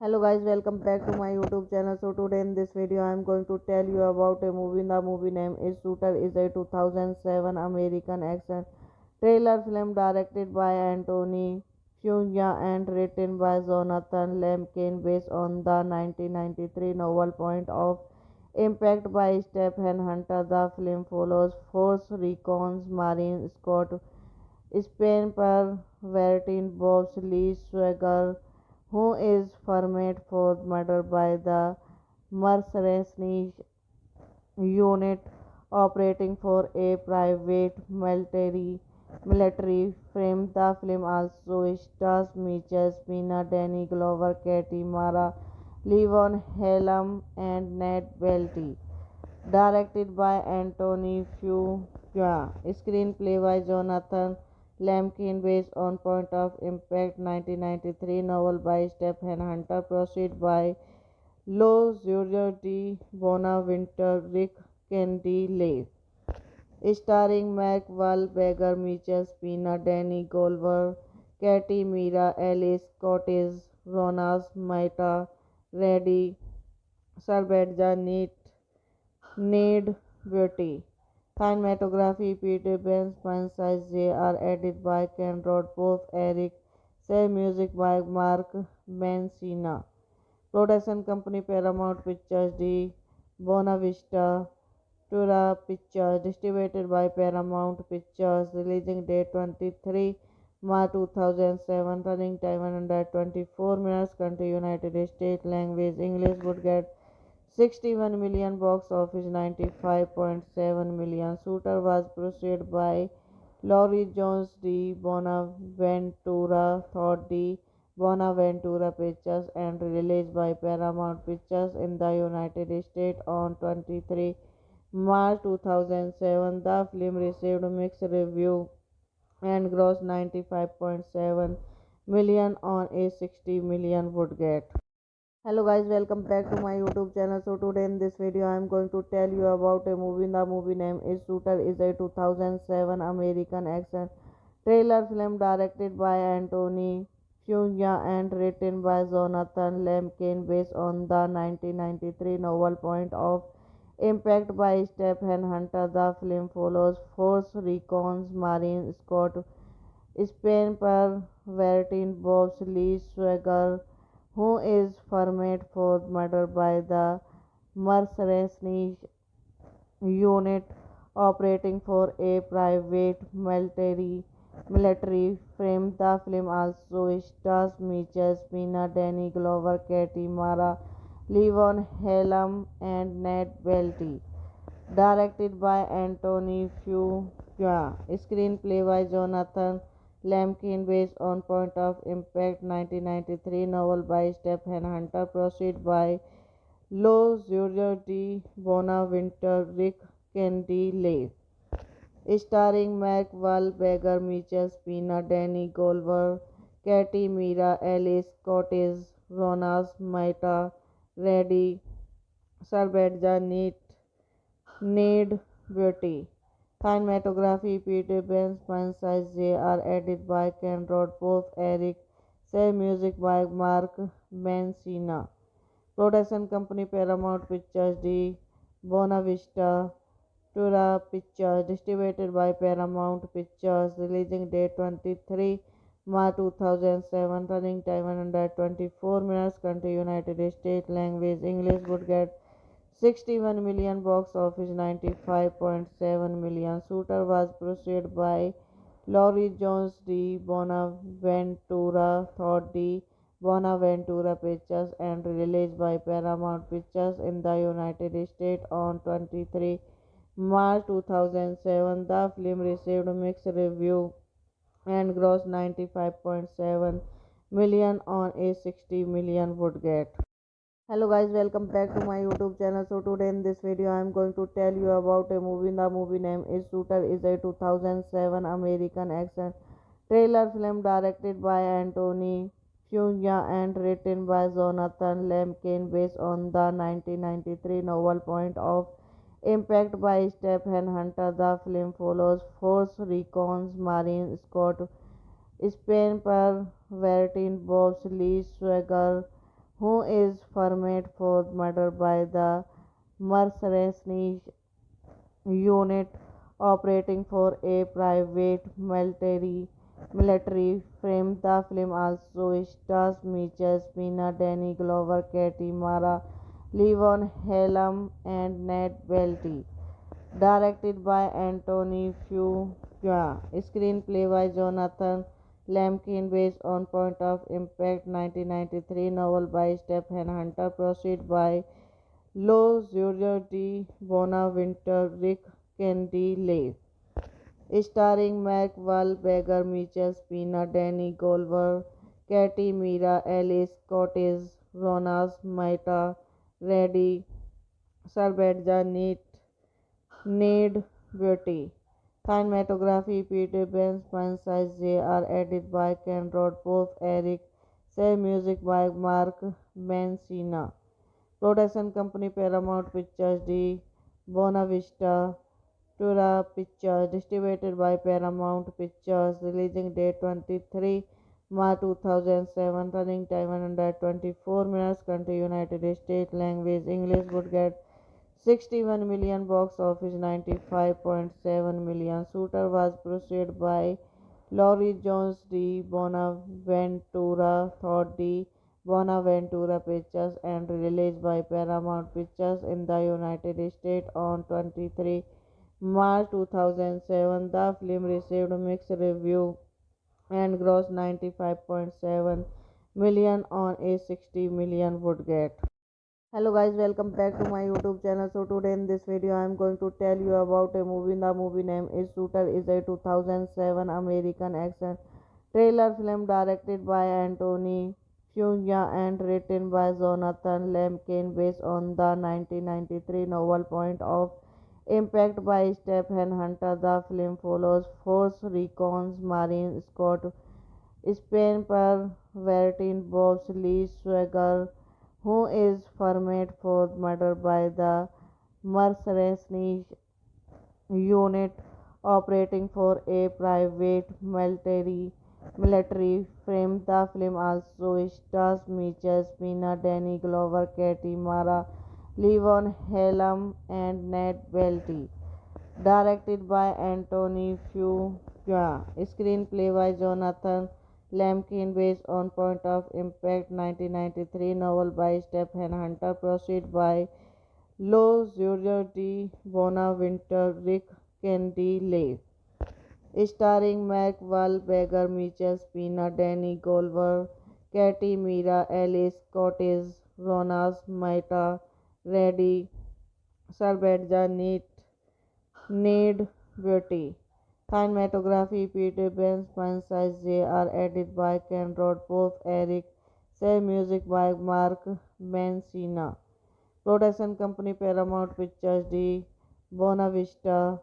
Hello guys, welcome back to my YouTube channel. So today in this video I am going to tell you about a movie. The movie name is Shooter. Is a 2007 American action trailer film directed by Anthony Fuqua and written by Jonathan Lemkin, based on the 1993 novel Point of Impact by Stephen Hunter. The film follows Force Recon's Marine Scott Spain per Vertin Bob's Lee Swagger, who is framed for murder by the mercenary unit operating for a private military firm. The film also stars Mitchell Spina, Danny Glover, Katie Mara, Levon Helm, and Ned Beatty. Directed by Anthony Fuqua. Screenplay by Jonathan Lemkin, based on Point of Impact 1993 novel by Stephen Hunter. Proceed by Lo Giorgio di Bonaventure, Rick Candy, starring Mark Wahlberg, Mitchell Spina, Danny Glover, Katie Mira, Alice Cottage, Ronas Maita, Reddy Salvatja, Ned Beatty. Cinematography Peter Ben Spencer J.R. Edited by Ken Rod Pope Eric Say. Music by Mark Mancina. Production company Paramount Pictures de Bonavista Tura Pictures. Distributed by Paramount Pictures. Releasing date 23 March 2007. Running time 124 minutes. Country United States. Language English. Would get 61 million, box office 95.7 million. Shooter was produced by Laurie Jones de Bonaventura, Thought de Bonaventura Pictures, and released by Paramount Pictures in the United States on 23 March 2007. The film received mixed reviews and grossed 95.7 million on a 60 million budget. Hello guys, welcome back to my YouTube channel. So today in this video I am going to tell you about a movie. The movie name is Shooter. Is a 2007 American action trailer film directed by Anthony Fuqua and written by Jonathan Lemkin, based on the 1993 novel Point of Impact by Stephen Hunter. The film follows Force Recon's Marine Scott Spain per Vertin Bob's Lee Swagger, who is framed for murder by the mercenary unit operating for a private military firm. The film also stars Mitchell Spina, Danny Glover, Katie Mara, Levon Helm, and Ned Beatty. Directed by Anthony Fuqua. Screenplay by Jonathan Lemkin, based on Point of Impact 1993 novel by Stephen Hunter. Proceed by Lo Giorgio di Bonaventure, Rick Candy Lake. Starring Mark Wahlberg, Mitchell Pena, Danny Glover, Katie Mira, Alice Cortez, Ronas Maita, Reddy Sarbadja, Ned Beauty. Cinematography Peter Ben Spencer J.R. Edited by Ken Rod Pope Eric. Say music by Mark Mancina. Production company Paramount Pictures D. Buena Vista Tura Pictures. Distributed by Paramount Pictures. Releasing date 23 March 2007. Running time 124 minutes. Country United States. Language English. Would get 61 million, box office 95.7 million. Shooter was preceded by Laurie Jones D. Bonaventura Thought D. Bonaventura Pictures and released by Paramount Pictures in the United States on 23 March 2007. The film received mixed review and grossed 95.7 million on a 60 million budget. Hello guys, welcome back to my YouTube channel. So today in this video I am going to tell you about a movie. The movie name is Shooter. Is a 2007 American action trailer film directed by Anthony Fuqua and written by Jonathan Lemkin based on the 1993 novel Point of Impact by Stephen Hunter. The film follows Force Recon's Marine Scott Spain per Vertin Bob's Lee Swagger, who is framed for murder by the mercenary unit operating for a private military firm. The film also stars Mitchell Pena, Danny Glover, Katie Mara, Levon Helm, and Ned Beatty. Directed by Anthony Fuqua. Screenplay by Jonathan Lemkin based on Point of Impact 1993 novel by Stephen Hunter. Proceed by Lo Giorgio di Bonaventure, Rick Candy Lake. Starring Mark Wahlberg, Mitchell Pena, Danny Glover, Katie Mira, Alice Cortez, Ronas Maita, Reddy Sarbadja, Ned Beauty. Cinematography Peter Ben Spencer J.R. Edited by Ken Rod Pope Eric. Say music by Mark Mancina. Production company Paramount Pictures D. Buena Vista Tura Pictures. Distributed by Paramount Pictures. Releasing date 23 March 2007. Running time 124 minutes. Country United States. Language English. Would get 61 million, box office 95.7 million. Shooter was preceded by Laurie Jones D. Bonaventura Thought D. Bonaventura Pictures and released by Paramount Pictures in the United States on 23 March 2007. The film received mixed review and grossed 95.7 million on a 60 million budget. Hello guys, welcome back to my YouTube channel. So today in this video I am going to tell you about a movie. The movie name is Shooter. Is a 2007 American action trailer film directed by Anthony Fuqua and written by Jonathan Lemkin based on the 1993 novel Point of Impact by Stephen Hunter. The film follows Force Recon's Marine Scott Spain per Vertin Bob's Lee Swagger, who is framed for murder by the mercenary unit operating for a private military firm. The film also stars Mitchell Pena, Danny Glover, Katie Mara, Levon Helm, and Ned Beatty. Directed by Anthony Fuqua. Screenplay by Jonathan Lemkin based on Point of Impact 1993 novel by Stephen Hunter. Proceed by Lo Giorgio di Bonaventure, Rick Candy Lake. Starring Mark Wahlberg, Mitchell Pena, Danny Glover, Katie Mira, Alice Cortez, Ronas Maita, Reddy Sarbadja, Ned Beauty. Cinematography Peter Ben Spencer J.R. Edited by Ken Rod Pope Eric. Say music by Mark Mancina. Production company Paramount Pictures D. Buena Vista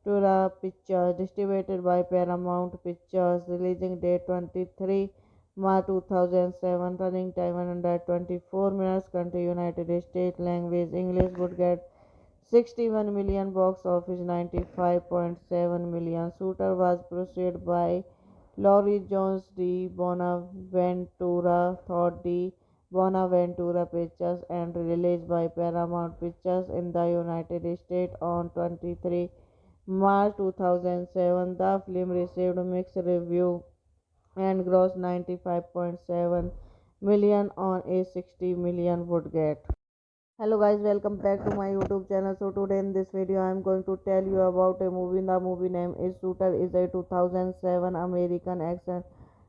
Tura Pictures, distributed by Paramount Pictures, releasing date 23 March 2007, running time 124 minutes, country United States, language English, would get 61 million, box office 95.7 million. Shooter was preceded by Laurie Jones de Bonaventura, thought de Bonaventura Pictures, and released by Paramount Pictures in the United States on 23 March 2007. The film received mixed reviews and grossed 95.7 million on a 60 million budget. Hello guys, welcome back to my YouTube channel. So today in this video I am going to tell you about a movie. The movie name is Shooter, is a 2007 American action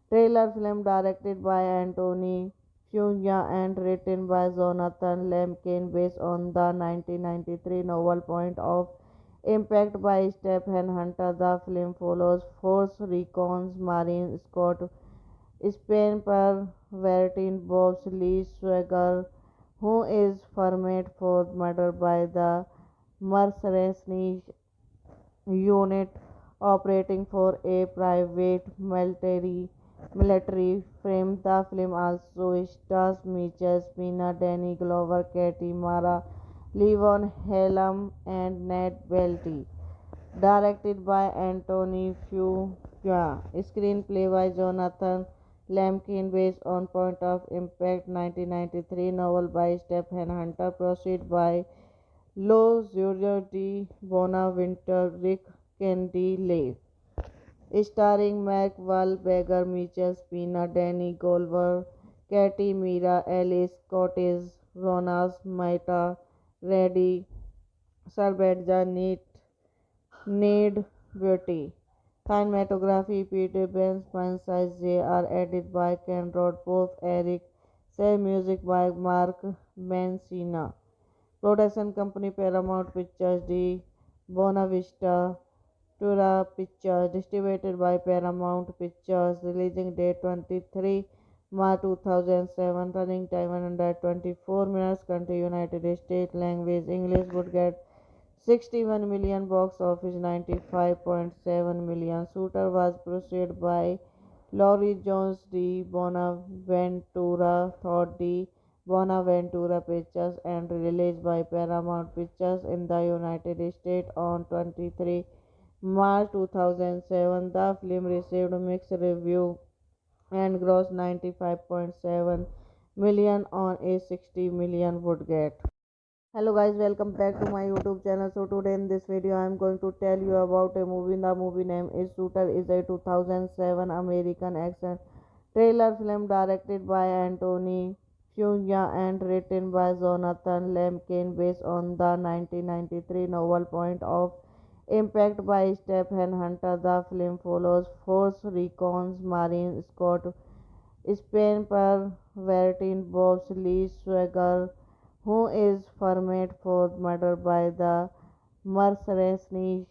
thriller film directed by Anthony Fuqua and written by Jonathan Lemkin, based on the 1993 novel Point of Impact by Stephen Hunter. The film follows Force Recon's Marine Scott Spain per Vertin Bob's Lee Swagger, who is framed for murder by the mercenaries unit operating for a private military firm. The film also stars Mitchell Spina, Danny Glover, Katie Mara, Levon Helm, and Ned Beatty. Directed by Anthony Fuqua. Screenplay by Jonathan Lemkin, based on Point of Impact 1993 novel by Stephen Hunter, proceeded by Lo Giorgio di Bonaventure, Rick Candy Lay. Starring Mark Wahlberg, Mitchell Spina, Danny Glover, Katie Mira, Alice Cortez, Ronas Maita, Reddy Sarbadja, Need Beauty. Cinematography Peter Ben Francis J.R. Edited by Ken Rodpoff, Eric Say. Music by Mark Mancina. Production company Paramount Pictures de Buena Vista Tura Pictures, distributed by Paramount Pictures, releasing date 23 March 2007, running time 124 minutes, country United States, language English, would get 61 million, box office 95.7 million. Shooter was preceded by Laurie Jones de Bonaventura, thought de Bonaventura Pictures, and released by Paramount Pictures in the United States on 23 March 2007. The film received mixed reviews and grossed 95.7 million on a 60 million budget. Hello guys, welcome back to my YouTube channel. So today in this video I am going to tell you about a movie. The movie name is Shooter, is a 2007 American action thriller film directed by Anthony Fuqua and written by Jonathan Lemkin, based on the 1993 novel Point of Impact by Stephen Hunter. The film follows Force Recon's Marine Scott Spain per Vertin Bob's Lee Swagger, who is framed for murder by the mercenaries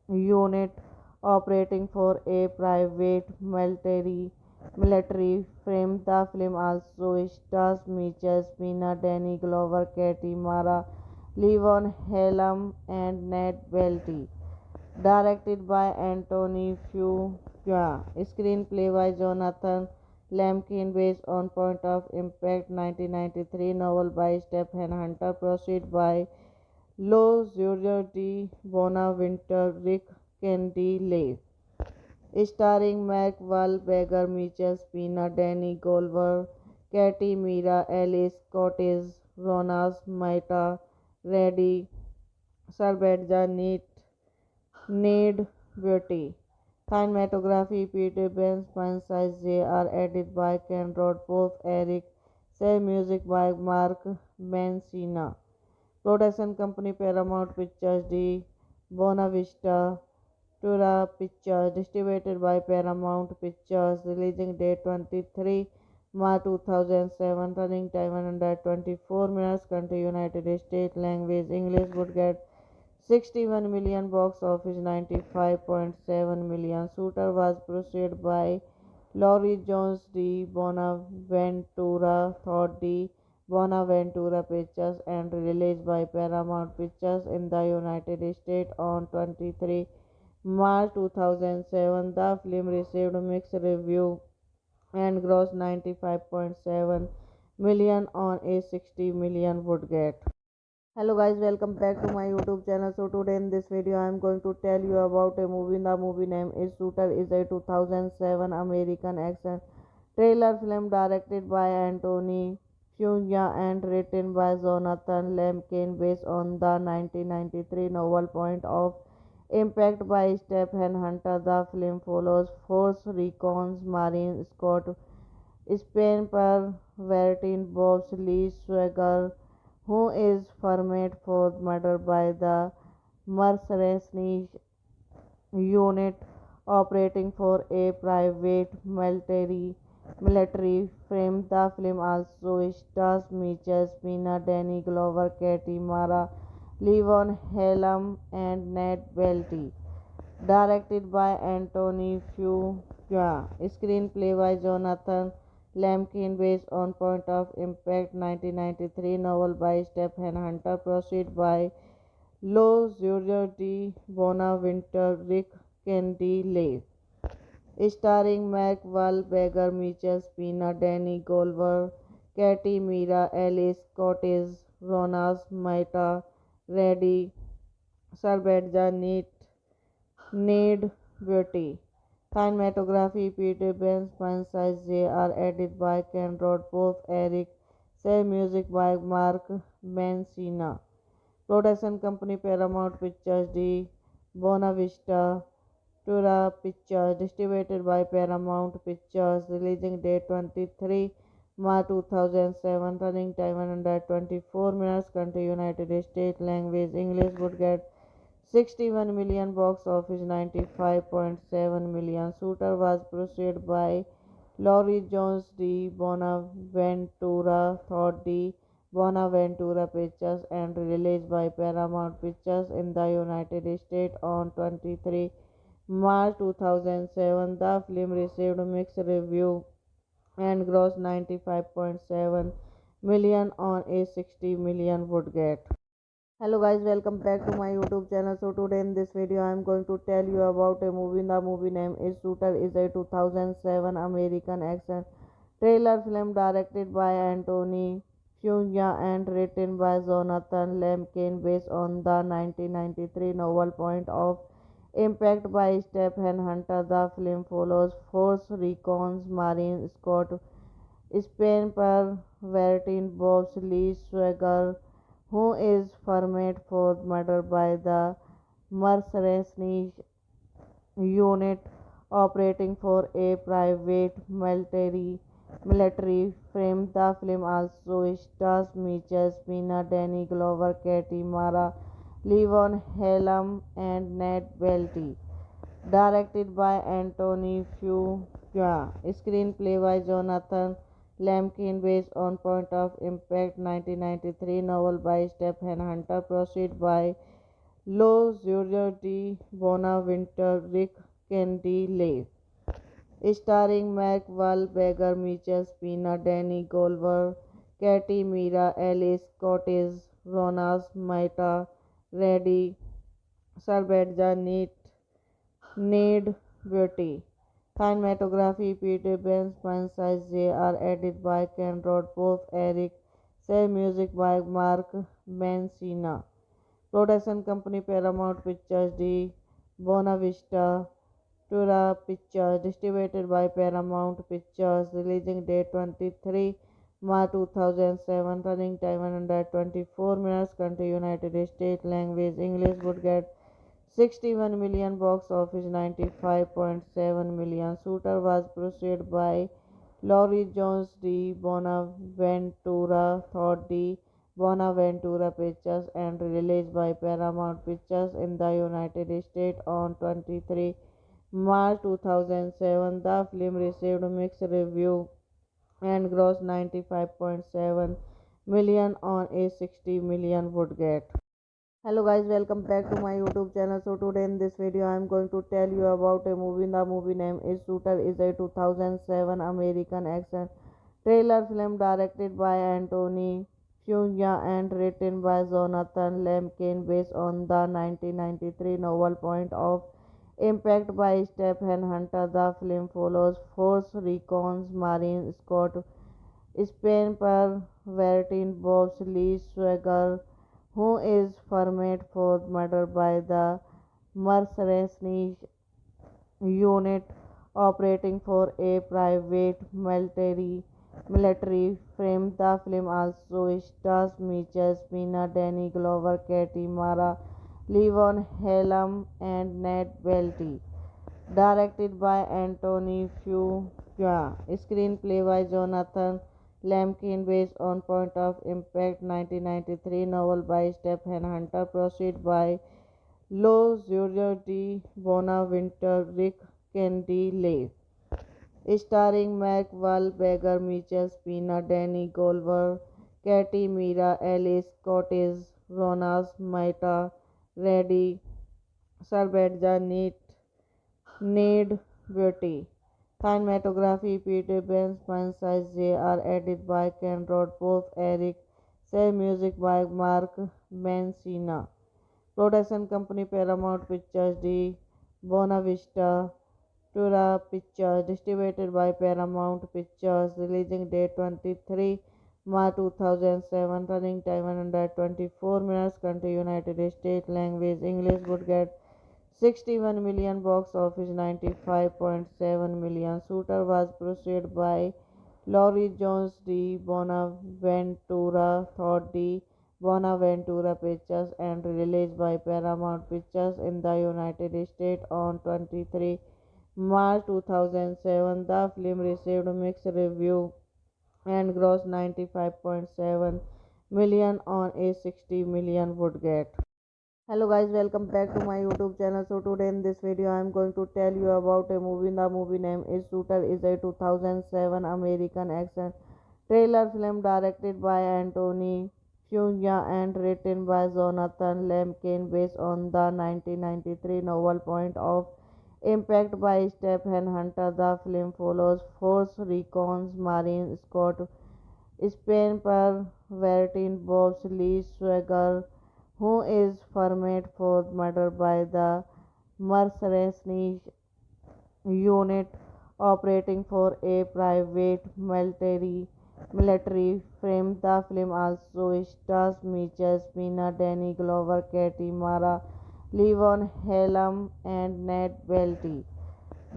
unit operating for a private military firm. The film also stars Mitchell Spina, Danny Glover, Katie Mara, Levon Helm, and Ned Beatty. Directed by Anthony Fuqua. Screenplay by Jonathan Lemkin, based on Point of Impact 1993 novel by Stephen Hunter, proceeded by Lo Giorgio di Bonaventure, Rick Candy Lay. Starring Mark Wahlberg, Mitchell Spina, Danny Glover, Katie Mira, Alice Cortez, Ronas Maita, Reddy Sarbadja, Need Beauty. Cinematography Peter Ben Francis J.R. Edited by Ken Rodpoff, Eric Say. Music by Mark Mancina. Production company Paramount Pictures de Buena Vista Tura Pictures, distributed by Paramount Pictures, releasing date 23 March 2007, running time 124 minutes, country United States, language English, would get 61 million, box office 95.7 million. Shooter was preceded by Laurie Jones de Bonaventura, thought de Bonaventura Pictures and released by Paramount Pictures in the United States on 23 March 2007. The film received mixed reviews and grossed 95.7 million on a 60 million budget. Hello guys, welcome back to my YouTube channel. So today in this video I am going to tell you about a movie. The movie name is Shooter is a 2007 American action thriller film directed by Anthony Fuqua and written by Jonathan Lemkin based on the 1993 novel Point of Impact by Stephen Hunter. The film follows Force Recon's Marine Scott Spain per Vertin Bob's Lee Swagger, who is framed for murder by the mercenary unit operating for a private military firm. The film also stars Mitchell Spina, Danny Glover, Katie Mara, Levon Helm, and Ned Beatty. Directed by Anthony Fuqua. Screenplay by Jonathan Lemkin based on Point of Impact 1993 novel by Stephen Hunter. Proceed by Lo Giorgio di Bonaventure, Rick Candy Leigh. Starring Mark Wahlberg, Mitchell Spina, Danny Glover, Katie Mira, Alice Cortez, Ronas Maita, Reddy Salvatja, Ned Beatty. Cinematography Peter Ben Spencer J.R. Edited by Ken Rodpoff, Eric Say. Music by Mark Mancina. Production company Paramount Pictures de Bonavista Tura Pictures. Distributed by Paramount Pictures. Releasing date 23 March 2007. Running time 124 minutes. Country United States. Language English. Would get 61 million, box office 95.7 million. Shooter was produced by Laurie Jones de Bonaventura, Thought de Bonaventura Pictures and released by Paramount Pictures in the United States on 23 March 2007. The film received mixed reviews and grossed 95.7 million on a 60 million budget. Hello guys, welcome back to my YouTube channel. So today in this video I am going to tell you about a movie. The movie name is Shooter is a 2007 American action thriller film directed by Anthony Fuqua and written by Jonathan Lemkin based on the 1993 novel Point of Impact by Stephen Hunter. The film follows Force Recon's Marine Scott Spain per Vertin Bob's Lee Swagger, who is framed for murder by the mercenary unit operating for a private military firm. The film also stars Mitchell Spina, Danny Glover, Katie Mara, Levon Helm, and Ned Beatty. Directed by Anthony Fuqua. Screenplay by Jonathan Lemkin based on Point of Impact 1993 novel by Stephen Hunter. Proceed by Lo Giorgio di Bonaventure, Rick Candy Leigh. Starring Mark Wahlberg, Mitchell Spina, Danny Glover, Katie Mira, Alice Cortez, Ronas Maita, Reddy Salvatja, Ned Beatty. Cinematography Peter Ben Spencer J.R. Edited by Ken Rodpoff, Eric Say. Music by Mark Mancina. Production company Paramount Pictures de Bonavista Tura Pictures. Distributed by Paramount Pictures. Releasing date 23 March 2007. Running time 124 minutes. Country United States. Language English. Would get 61 million, box office 95.7 million. Shooter was produced by Laurie Jones de Bonaventura, Thought de Bonaventura Pictures and released by Paramount Pictures in the United States on 23 March 2007. The film received mixed reviews and grossed 95.7 million on a 60 million budget. Hello guys, welcome back to my YouTube channel. So today in this video I am going to tell you about a movie. The movie name is Shooter is a 2007 American action Trailer film directed by Anthony Fuqua and written by Jonathan Lemkin based on the 1993 novel Point of Impact by Stephen Hunter. The film follows Force Recon's Marine Scott Spain per Vertin Bob's Lee Swagger, who is framed for murder by the mercenary unit operating for a private military firm. The film also stars Mitchell Spina, Danny Glover, Katie Mara, Levon Helm, and Ned Welty. Directed by Anthony Fuqua. Screenplay by Jonathan Lemkin based on Point of Impact 1993 novel by Stephen Hunter. Proceed by Lo Giorgio di Bonaventure, Rick Candy starring Mark Wahlberg, Mitchell Spina, Danny Glover, Katie Mira, Alice Cortez, Ronas Maita, Reddy Salvatja, Need Beauty. Cinematography Peter Ben Spencer J.R. Edited by Ken Rodpoff, Eric Say. Music by Mark Mancina. Production company Paramount Pictures de Buena Vista Tura Pictures. Distributed by Paramount Pictures. Releasing date 23 March 2007. Running time 124 minutes. Country United States. Language English. Would get 61 million. Box office 95.7 million. Shooter was preceded by Laurie Jones de Bonaventura thought de Bonaventura Pictures and released by Paramount Pictures in the United States on 23 March 2007. The film received mixed reviews and grossed 95.7 million on a 60 million budget. Hello guys, welcome back to my YouTube channel. So today in this video I am going to tell you about a movie. The movie name is Shooter. Is a 2007 American action trailer film directed by Anthony Fuqua and written by Jonathan Lemkin based on the 1993 novel Point of Impact by Stephen Hunter. The film follows Force Recon's Marine Scott Spain per Vertin Bob's Lee Swagger, who is framed for murder by the mercenary unit operating for a private military firm. The film also stars Mitchell Spina, Danny Glover, Katie Mara, Levon Helm, and Ned Welty.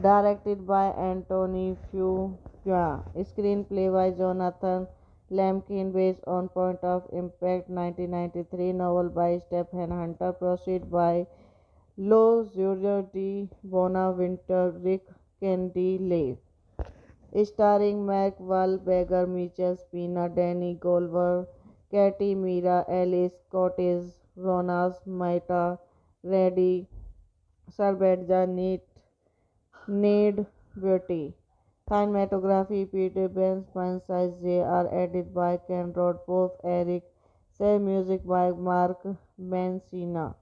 Directed by Anthony Fuqua. Screenplay by Jonathan Lemkin based on Point of Impact 1993 novel by Stephen Hunter. Proceed by Lo Giorgio di Bonaventure, Rick Candy starring Mark Wahlberg, Mitchell Spina, Danny Glover, Katie Mira, Alice Cortez, Ronas Maita, Reddy Salvatja, Need Beauty. Cinematography Peter Ben Spencer J.R. Edited by Ken Rodpoff, Eric Say. Music by Mark Mancina.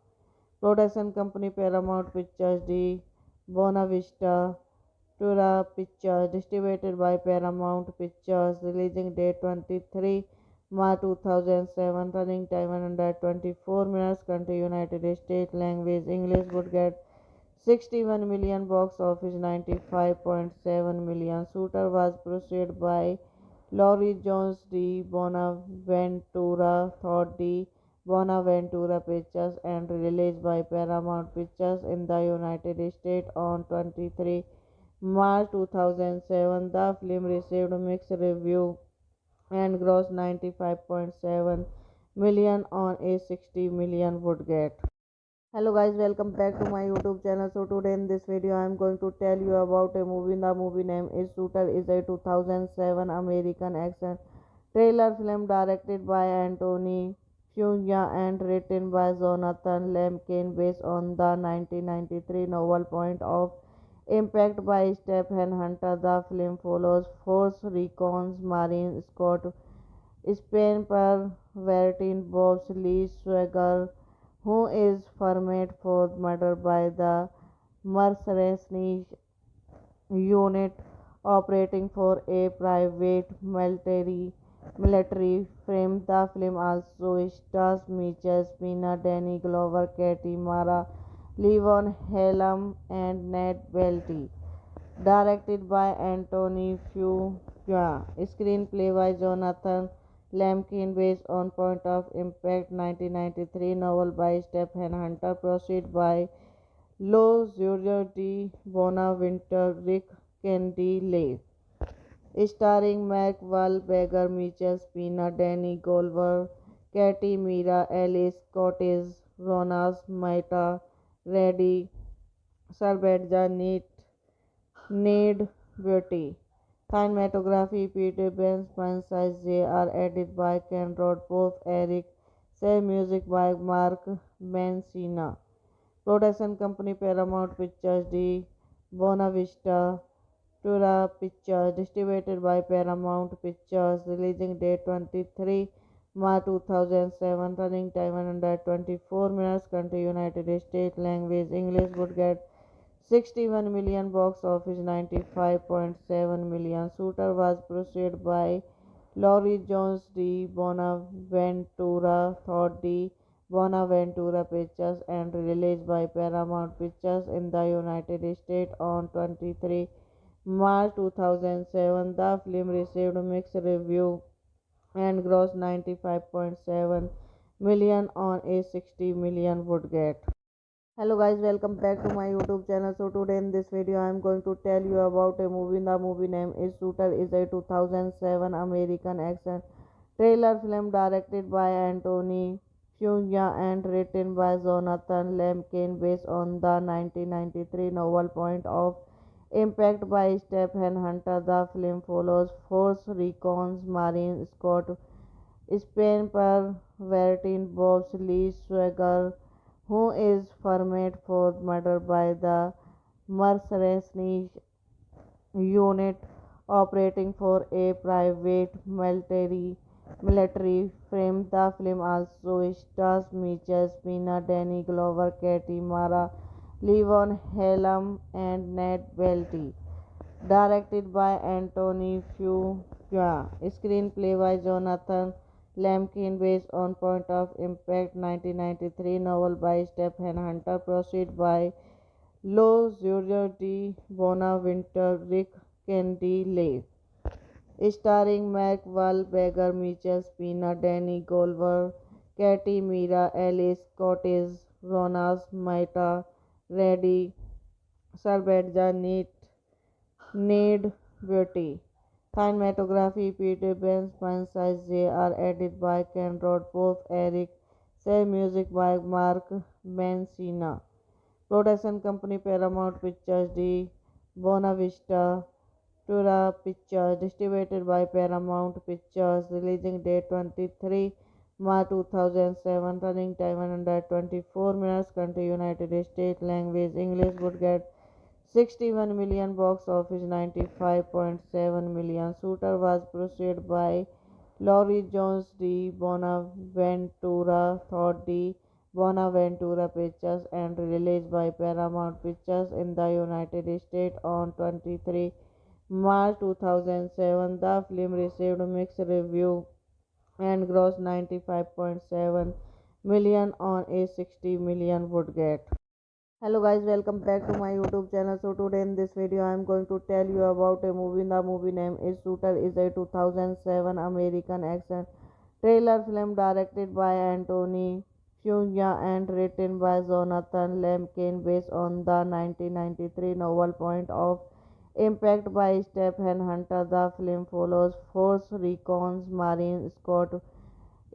Production company Paramount Pictures de Buena Vista Tura Pictures. Distributed by Paramount Pictures. Releasing date 23 March 2007. Running time 124 minutes. Country United States. Language English. Would get 61 million. Box office 95.7 million. Shooter was preceded by Laurie Jones de Bonaventura thought de Bonaventura Pictures and released by Paramount Pictures in the United States on 23 March 2007. The film received mixed reviews and grossed 95.7 million on a 60 million budget. Hello guys, welcome back to my YouTube channel. So today in this video I am going to tell you about a movie. The movie name is Shooter. Is a 2007 American action trailer film directed by Anthony Fuqua and written by Jonathan Lemkin based on the 1993 novel Point of Impact by Stephen Hunter. The film follows Force Recon's Marine Scott Spain per Vertin Bob's Lee Swagger, who is framed for murder by the mercenary unit operating for a private military firm. The film also stars Mitchell Spina, Danny Glover, Katie Mara, Levon Helm, and Ned Welty. Directed by Anthony Fuqua. Screenplay by Jonathan Lemkin based on Point of Impact 1993 novel by Stephen Hunter. Proceed by Lo Giorgio di Bonaventure, Rick Candy starring Mark Wahlberg, Mitchell Spina, Danny Glover, Katie Mira, Alice Cortez, Ronas Maita, Reddy Sarbedja, Ned Beauty. Cinematography Peter Ben Spencer J.R. Edited by Ken Roth, Both Eric. Say music by Mark Mancina. Production company Paramount Pictures de Buena Vista Tura Pictures. Distributed by Paramount Pictures. Releasing date 23 March 2007. Running time 124 minutes. Country United States. Language English. Would get 61 million, box office 95.7 million. Shooter was produced by Laurie Jones de Bonaventura, Thought de Bonaventura Pictures, and released by Paramount Pictures in the United States on 23 March 2007. The film received mixed reviews and grossed 95.7 million on a 60 million budget. Hello guys, welcome back to my YouTube channel. So today in this video I am going to tell you about a movie. The movie name is Shooter. Is a 2007 American action trailer film directed by Anthony Fuqua and written by Jonathan Lemkin based on the 1993 novel Point of Impact by Stephen Hunter. The film follows Force Recon's Marine Scott Spain per Vertin Bob's Lee Swagger, who is framed for murder by the mercenary unit operating for a private military firm. The film also stars Mitchell Spina, Danny Glover, Katie Mara, Levon Helm, and Ned Welty. Directed by Anthony Fuqua. Screenplay by Jonathan Lemkin based on Point of Impact 1993 novel by Stephen Hunter. Proceed by Lo Giorgio di Bonaventure, Rick Candy starring Mark Wahlberg, Mitchell Spina, Danny Glover, Katie Mira, Alice Cortez, Ronas Maita, Reddy Sarbedja, Ned Beauty. Cinematography Peter Ben Spencer J.R. Edited by Ken Roth, Both Eric. Say music by Mark Mancina. Production company Paramount Pictures de Buena Vista Tura Pictures. Distributed by Paramount Pictures. Releasing date 23 March 2007. Running time 124 minutes. Country United States. Language English. Would get 61 million, box office 95.7 million. Shooter was produced by Laurie Jones de Bonaventura, Thought de Bonaventura Pictures, and released by Paramount Pictures in the United States on 23 March 2007. The film received mixed reviews and grossed 95.7 million on a 60 million budget. Hello guys, welcome back to my YouTube channel. So today in this video I am going to tell you about a movie. The movie name is Shooter. Is a 2007 American action trailer film directed by Anthony Fuqua and written by Jonathan Lemkin based on the 1993 novel Point of Impact by Stephen Hunter. The film follows Force Recon's Marine Scott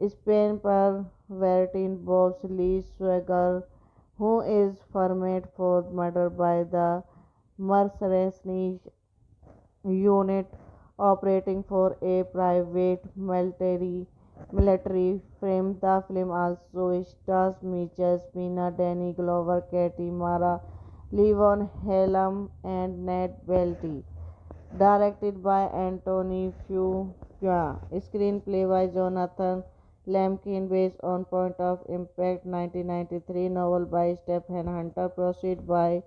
Spain per Vertin Bob's Lee Swagger, who is framed for murder by the mercenary unit operating for a private military firm. The film also stars Mitchell Spina, Danny Glover, Katie Mara, Levon Helm, and Ned Welty. Directed by Anthony Fuqua. Screenplay by Jonathan Lemkin based on Point of Impact 1993 novel by Stephen Hunter. Proceed by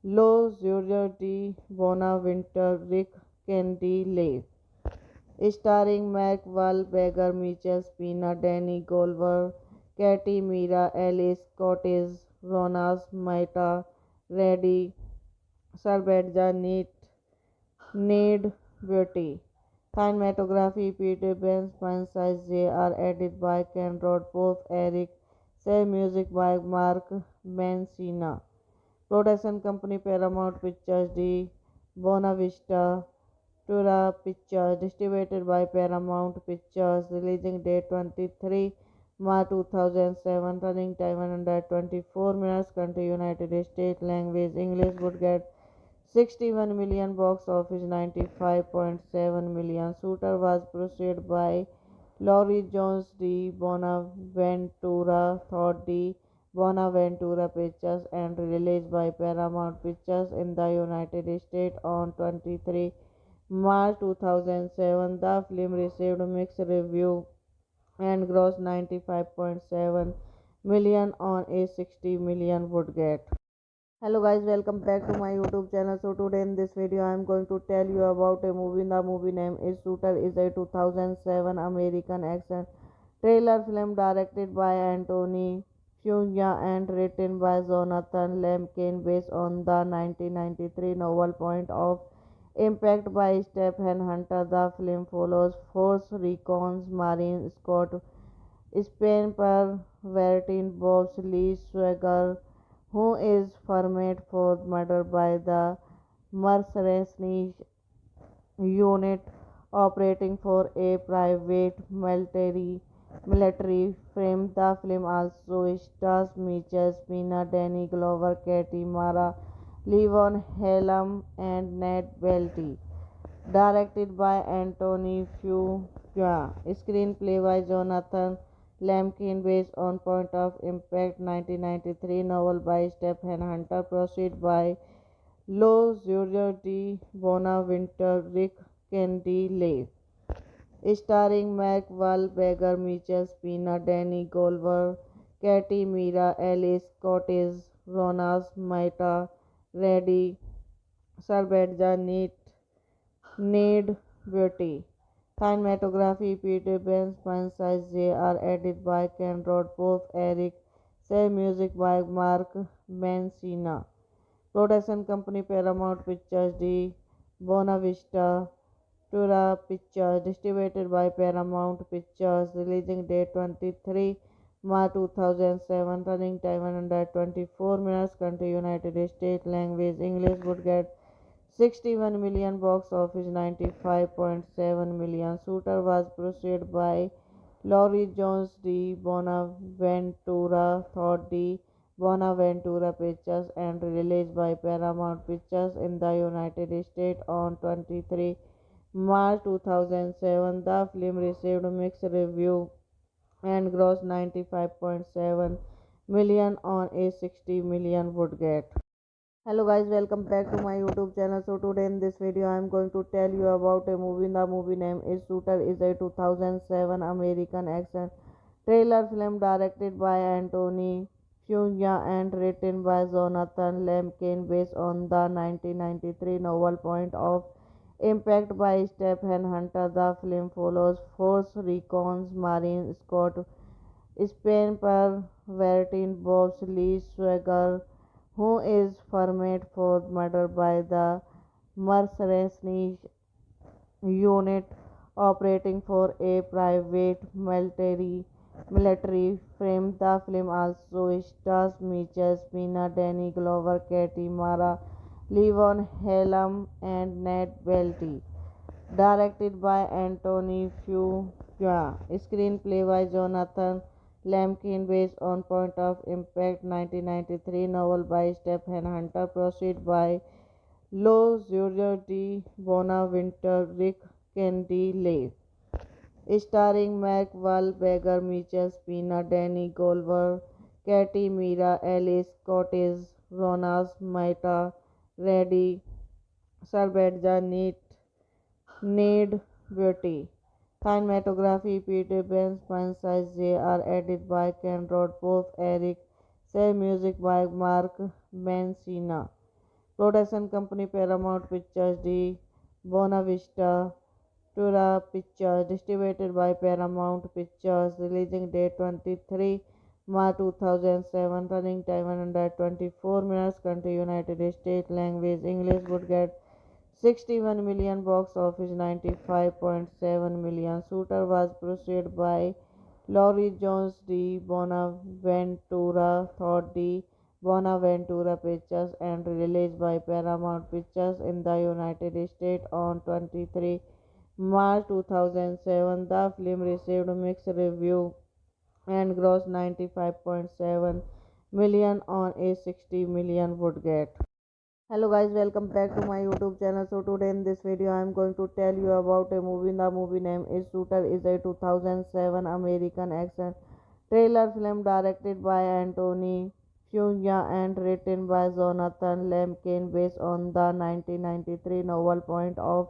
Lo Giorgio di Bonaventure, Rick Candy Lake. Starring Mark Wahlberg, Michelle Pena, Danny Glover, Katie Mira, Alice Cottage, Ronas Maita, Reddy, Sarbadja, Need Beauty. Cinematography Peter Ben Spencer J.R. Edited by Ken Rod Pope Eric. Say music by Mark Mancina. Production company Paramount Pictures D. Buena Vista Tura Pictures. Distributed by Paramount Pictures. Releasing date 23 March 2007. Running time 124 minutes. Country United States. Language English. Would get 61 million, box office 95.7 million. Shooter was preceded by Laurie Jones D. Bonaventura Thought D. Bonaventura Pictures and released by Paramount Pictures in the United States on 23 March 2007. The film received mixed review and grossed 95.7 million on a 60 million budget. Hello guys, welcome back to my YouTube channel. So today in this video I am going to tell you about a movie. The movie name is Shooter. Is a 2007 American action trailer film directed by Anthony Fuqua and written by Jonathan Lemkin based on the 1993 novel Point of Impact by Stephen Hunter. The film follows Force Recon's Marine Scott Spanper Vertin Bob's Lee Swagger, who is framed for murder by the mercenary unit operating for a private military firm. The film also stars Michelle Pena, Danny Glover, Katie Mara, Levon Helm, and Ned Beatty. Directed by Anthony Fuqua. Screenplay by Jonathan Lemkin based on Point of Impact 1993 novel by Stephen Hunter. Proceed by Lo Giorgio di Bonaventura Rick Candy Lake. Starring Mark Wahlberg, Michelle Pena, Danny Glover, Katie Mira, Alice Cottage, Ronas Maita, Reddy, Sarbadja, Need Beauty. Cinematography Peter Ben Spencer J.R. Edited by Ken Rod Pope Eric. Say music by Mark Mancina. Production company Paramount Pictures D. Buena Vista Tura Pictures. Distributed by Paramount Pictures. Releasing date 23 March 2007. Running time 124 minutes. Country United States. Language English. Would get 61 million, box office 95.7 million. Shooter was preceded by Laurie Jones D. Bonaventura Thought D. Bonaventura Pictures and released by Paramount Pictures in the United States on 23 March 2007. The film received mixed review and grossed 95.7 million on a 60 million budget. Hello guys, welcome back to my YouTube channel. So today in this video I am going to tell you about a movie. The movie name is Shooter. Is a 2007 American action trailer film directed by Anthony Fuqua and written by Jonathan Lemkin based on the 1993 novel Point of Impact by Stephen Hunter. The film follows Force Recon's Marine Scott Spanper Vertin Bob's Lee Swagger, who is framed for murder by the mercenary unit operating for a private military firm. The film also stars Michelle Pena, Danny Glover, Katie Mara, Levon Helm, and Ned Beatty. Directed by Anthony Fuqua. Screenplay by Jonathan Lemkin based on Point of Impact 1993 novel by Stephen Hunter. Proceed by Lo Giorgio di Bonaventura Rick Candy Lake. Starring Mark Wahlberg, Michelle Pena, Danny Glover, Katie Mira, Alice Cottage, Ronas Maita, Reddy, Sarbadja, Need Beauty. Cinematography Peter Ben Spencer J.R. Edited by Ken Rod Pope Eric. Say music by Mark Mancina. Production company Paramount Pictures D. Buena Vista Tura Pictures, distributed by Paramount Pictures, releasing date 23 March 2007, running time 124 minutes, country United States, language English, would get 61 million, box office 95.7 million. Shooter was preceded by Laurie Jones de Bonaventura, thought de Bonaventura Pictures, and released by Paramount Pictures in the United States on 23 March 2007. The film received mixed reviews and grossed 95.7 million on a 60 million budget. Hello guys, welcome back to my YouTube channel. So today in this video I am going to tell you about a movie. The movie name is Shooter. Is a 2007 American action trailer film directed by Anthony Fuqua and written by Jonathan Lemkin, based on the 1993 novel Point of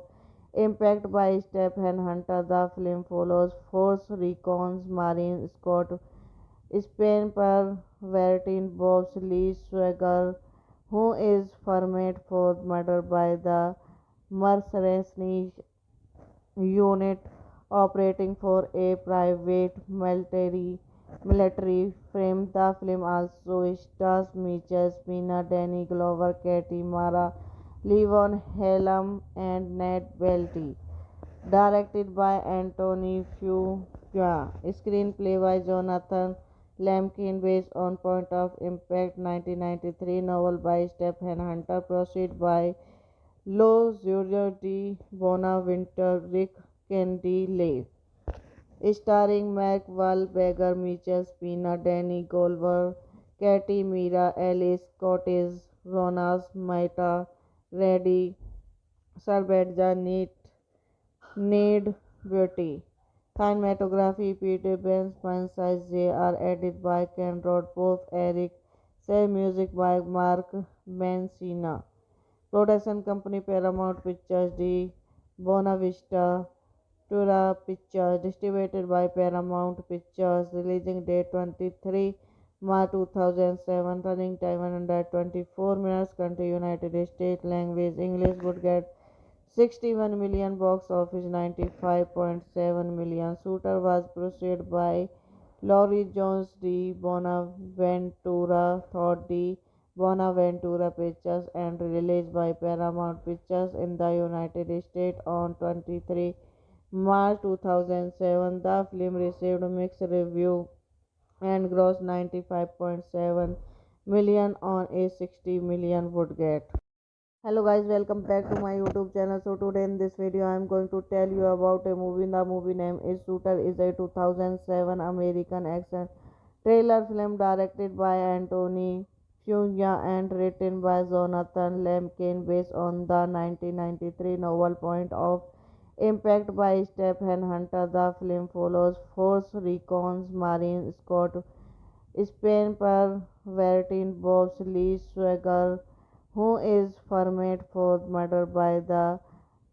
Impact by Stephen Hunter. The film follows Force Recon's Marine Scott Spain per Vertin Bob's Lee Swagger, who is framed for murder by the mercenary unit operating for a private military firm. The film also stars Mitchell Spina, Danny Glover, Katie Mara, Levon Helm, and Ned Welty. Directed by Anthony Fuqua. Screenplay by Jonathan Lemkin, based on Point of Impact 1993 novel by Stephen Hunter, proceed by Lo Giorgio di Bonaventure, Rick Candy, starring Mark Wahlberg, Mitchell Spina, Danny Glover, Katie Mira, Alice Cortez, Ronas Maita, Reddy Salvatja, Need Beauty. Cinematography Peter Ben Spencer J.R. Edited by Ken Rodpoff, Eric Say, music by Mark Mancina. Production company Paramount Pictures de Buena Vista Tura Pictures, distributed by Paramount Pictures, releasing date 23 March 2007, running time 124 minutes, country United States, language English, would get 61 million, box office 95.7 million. Shooter was preceded by Laurie Jones de Bonaventura, thought de Bonaventura Pictures, and released by Paramount Pictures in the United States on 23 March 2007. The film received mixed reviews and grossed 95.7 million on a 60 million budget. Hello guys, welcome back to my YouTube channel. So today in this video I am going to tell you about a movie. The movie name is Shooter. Is a 2007 American action trailer film directed by Anthony Fuqua and written by Jonathan Lemkin, based on the 1993 novel Point of Impact by Stephen Hunter. The film follows Force Recon's Marine Scott Spain per Vertin Bob's Lee Swagger, who is framed for murder by the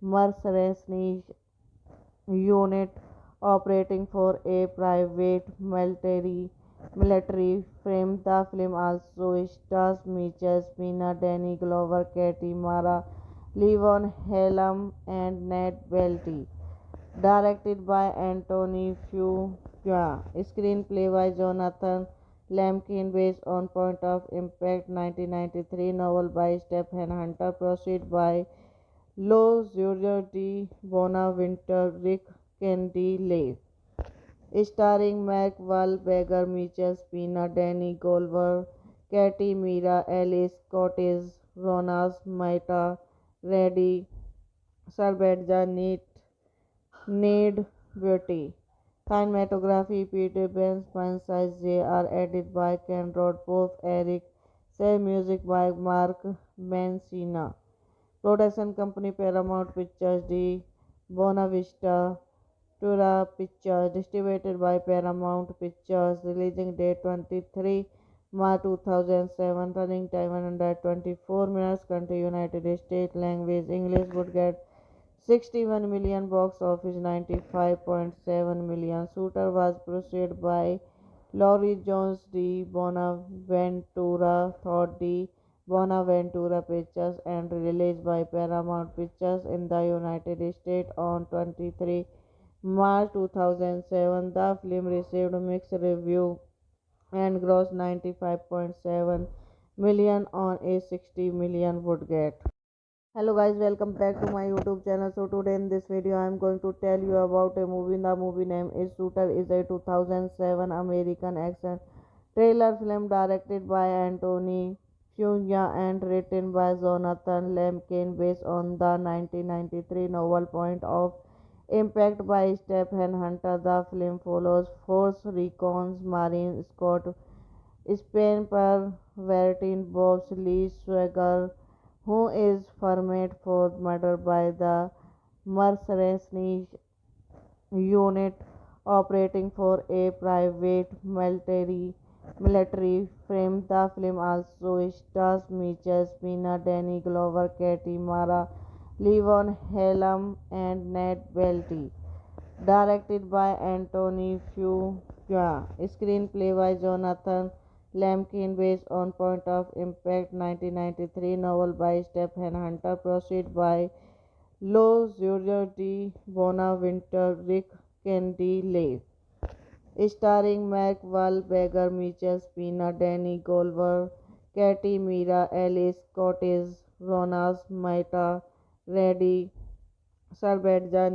mercenary unit operating for a private military firm. The film also stars Mitchell Spina, Danny Glover, Katie Mara, Levon Helm, and Ned Welty. Directed by Anthony Fuqua. Screenplay by Jonathan Lemkin, based on Point of Impact 1993 novel by Stephen Hunter, proceed by Lo Giorgio di Bonaventure, Rick Candy, starring Mark Wahlberg, Mitchell Spina, Danny Glover, Katie Mira, Alice Cortez, Ronas Maita, Reddy Salvatja, Need Beauty. Cinematography Peter Ben Spencer J.R. Edited by Ken Rodpoff, Eric Say, music by Mark Mancina. Production company Paramount Pictures de Buena Vista Tura Pictures, distributed by Paramount Pictures, releasing date 23 March 2007, running time 124 minutes, country United States, language English, would get 61 million, box office 95.7 million. Shooter was preceded by Laurie Jones de Bonaventura, thought de Bonaventura Pictures and released by Paramount Pictures in the United States on 23 March 2007. The film received mixed reviews and grossed 95.7 million on a 60 million budget. Hello guys, welcome back to my YouTube channel. So today in this video I am going to tell you about a movie. The movie name is Shooter. Is a 2007 American action trailer film directed by Anthony Fuqua and written by Jonathan Lemkin based on the 1993 novel Point of Impact by Stephen Hunter. The film follows Force Recon's Marine Scott Spain per Vertin Bob's Lee Swagger, who is framed for murder by the mercenary unit operating for a private military firm. The film also stars Mitchell Spina, Danny Glover, Katie Mara, Levon Helm, and Ned Welty. Directed by Anthony Fuqua. Screenplay by Jonathan Lemkin based on Point of Impact 1993 novel by Stephen Hunter. Proceed by Lo Giorgio di Bonaventure, Rick Candy Leigh. Starring Mark Wahlberg, Mitchell Spina, Danny Glover, Katie Mira, Alice Cottage, Ronas Maita, Reddy Sarbedja,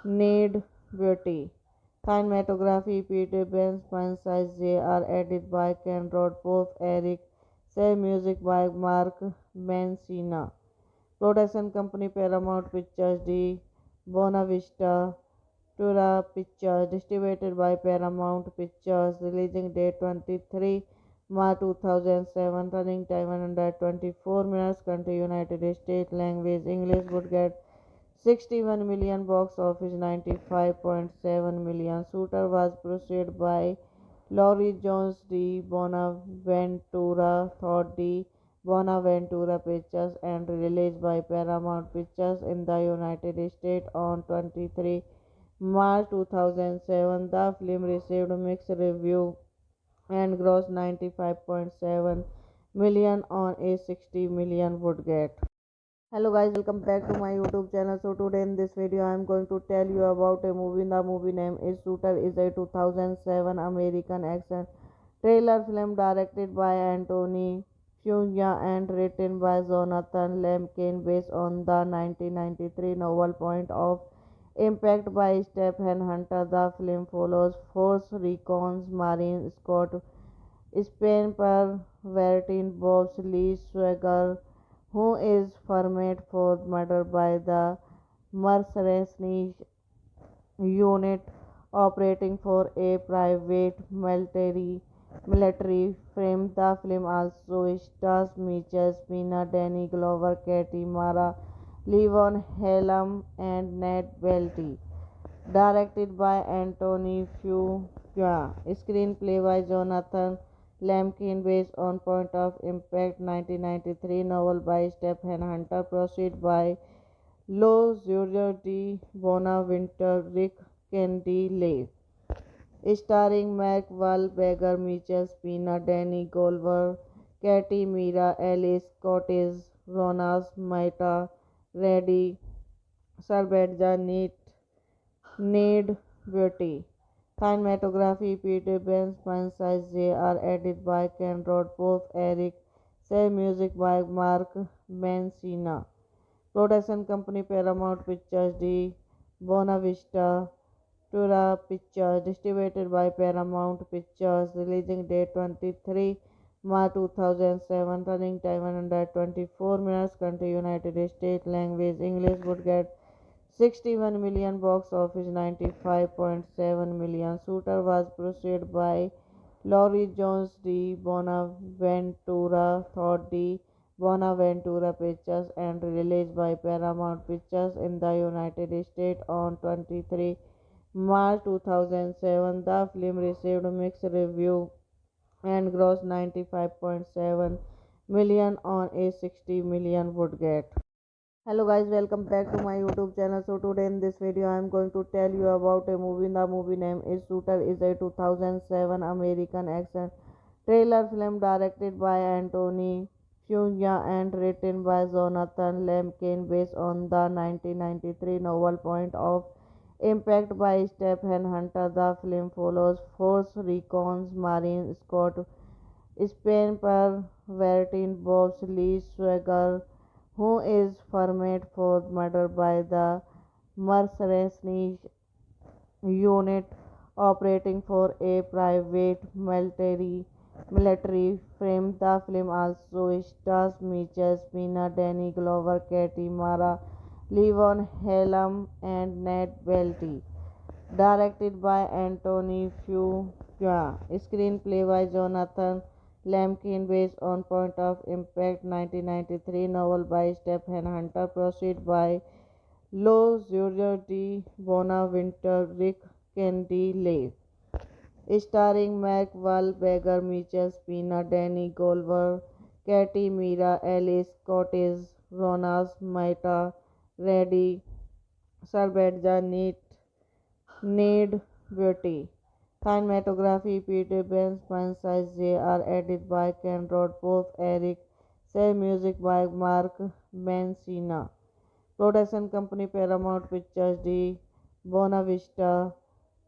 Need Beauty. Cinematography Peter Ben Spencer J.R. Edited by Ken Rodpoff, Eric Say. Music by Mark Mancina. Production company Paramount Pictures de Bonavista Tura Pictures. Distributed by Paramount Pictures. Releasing date 23 March 2007. Running time 124 minutes. Country United States. Language English. Would get 61 million. Box office 95.7 million. Shooter was produced by Laurie Jones de Bonaventura, Todd de Bonaventura Pictures and released by Paramount Pictures in the United States on 23 March 2007. The film received mixed reviews and grossed 95.7 million on a 60 million budget. Hello guys, welcome back to my YouTube channel. So today in this video I am going to tell you about a movie. The movie name is Shooter. Is a 2007 American action trailer film directed by Anthony Fuqua and written by Jonathan Lemkin based on the 1993 novel Point of Impact by Stephen Hunter. The film follows Force Recon's Marine Scott Spain per Vertin Bob's Lee Swagger, who is framed for murder by the mercenary unit operating for a private military firm. The film also stars Mitchell Spina, Danny Glover, Katie Mara, Levon Helm, and Ned Welty. Directed by Anthony Fuqua. Screenplay by Jonathan Lemkin based on Point of Impact 1993 novel by Stephen Hunter. Proceed by Lo Giorgio di Bonaventure, Rick Candy Leigh. Starring Mark Wahlberg, Mitchell Spina, Danny Glover, Katie Mira, Alice Cottage, Ronas Maita, Reddy Sarbedja, Need Beauty. Cinematography Peter Ben Spencer J.R. Edited by Ken Rodpoff, Eric Say. Music by Mark Mancina. Production company Paramount Pictures de Bonavista Tura Pictures. Distributed by Paramount Pictures. Releasing date 23 March 2007. Running time 124 minutes. Country United States. Language English. Would get 61 million. Box office 95.7 million. Shooter was produced by Laurie Jones de Bonaventura, Todd de Bonaventura Pictures and released by Paramount Pictures in the United States on 23 March 2007. The film received mixed reviews and grossed 95.7 million on a 60 million budget. Hello guys, welcome back to my YouTube channel. So today in this video I am going to tell you about a movie. The movie name is Shooter. Is a 2007 American action Trailer film directed by Anthony Fuqua and written by Jonathan Lemkin based on the 1993 novel Point of Impact by Stephen Hunter. The film follows Force Recon's Marine Scott Spain per Vertin Bob's Lee Swagger, who is framed for murder by the mercenary unit operating for a private military firm. The film also stars Mitchell Spina, Danny Glover, Katie Mara, Levon Helm, and Ned Beatty. Directed by Anthony Fuqua. Screenplay by Jonathan Lemkin based on Point of Impact 1993 novel by Stephen Hunter. Proceed by Lo Giorgio di Bonaventure, Rick Candy starring Mark Wahlberg, Mitchell Spina, Danny Glover, Katie Mira, Alice Cortez, Ronas Maita, Reddy Salvatja, Need Beauty. Cinematography Peter Ben Spencer J.R. Edited by Ken Rodpoff, Eric Say music by Mark Mancina. Production company Paramount Pictures de Buena Vista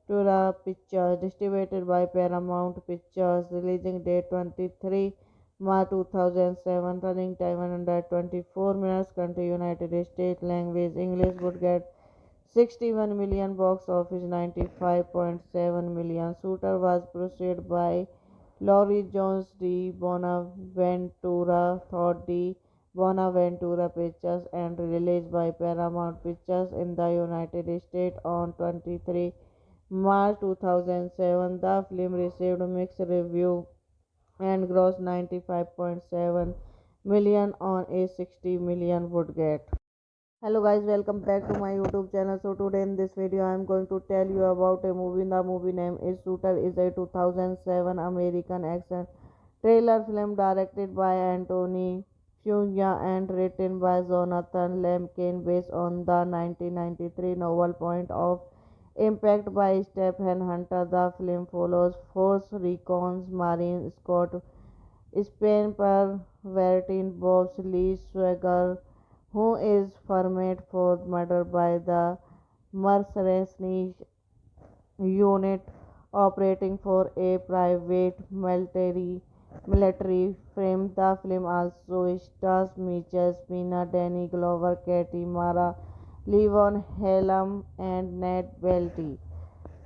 Tura Pictures. Distributed by Paramount Pictures. Releasing date 23 March 2007. Running time 124 minutes. Country United States. Language English. Would get 61 million, box office 95.7 million. Shooter was produced by Laurie Jones de Bonaventura, Thought de Bonaventura Pictures, and released by Paramount Pictures in the United States on 23 March 2007. The film received mixed reviews and grossed 95.7 million on a 60 million budget. Hello guys, welcome back to my YouTube channel. So today in this video I am going to tell you about a movie. The movie name is Shooter. Is a 2007 American action trailer film directed by Anthony Fuqua and written by Jonathan Lemkin based on the 1993 novel Point of Impact by Stephen Hunter. The film follows Force Recon's Marine Scott Spain per Vertin Bob's Lee Swagger, who is framed for murder by the mercenary unit operating for a private military firm. The film also stars Mitchell Spina, Danny Glover, Katie Mara, Levon Helm, and Ned Beatty.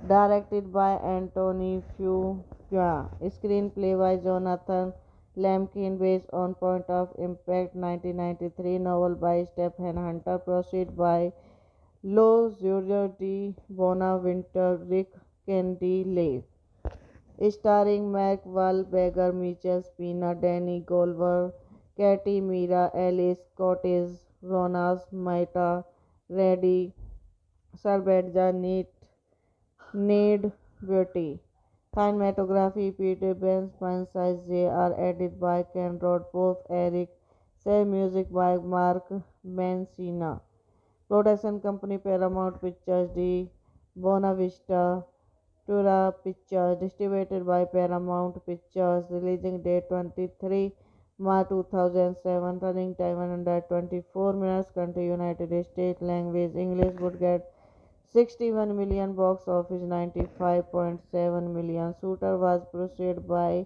Directed by Anthony Fuqua. Screenplay by Jonathan Lemkin based on Point of Impact 1993 novel by Stephen Hunter. Proceed by Lo Giorgio di Bonaventure, Rick Candy starring Mark Wahlberg, Mitchell Spina, Danny Glover, Katie Mira, Alice Cortez, Ronas Maita, Reddy Salvatja, Need Beauty. Cinematography Peter Ben Spencer J.R. Edited by Ken Rodpoff, Eric Say music by Mark Mancina. Production company Paramount Pictures de Buena Vista Tura Pictures. Distributed by Paramount Pictures. Releasing date 23 March 2007. Running time 124 minutes. Country United States. Language English. Would get 61 million, box office 95.7 million. Shooter was produced by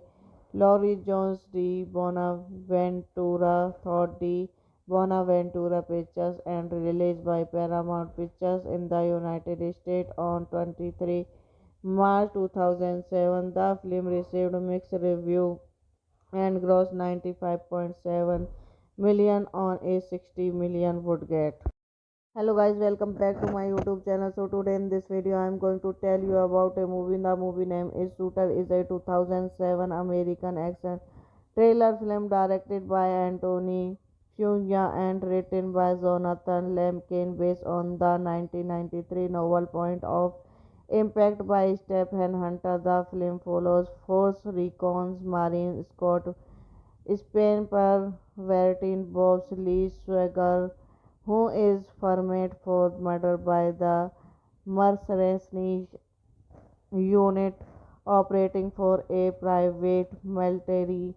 Laurie Jones de Bonaventura, Thought de Bonaventura Pictures, and released by Paramount Pictures in the United States on 23 March 2007. The film received mixed reviews and grossed 95.7 million on a 60 million budget. Hello guys, welcome back to my YouTube channel. So today in this video I am going to tell you about a movie. The movie name is Shooter. Is a 2007 American action trailer film directed by Anthony Fuqua and written by Jonathan Lemkin based on the 1993 novel Point of Impact by Stephen Hunter. The film follows Force Recon's Marine Scott Spain per Vertin Bob's Lee Swagger, who is framed for murder by the mercenary unit operating for a private military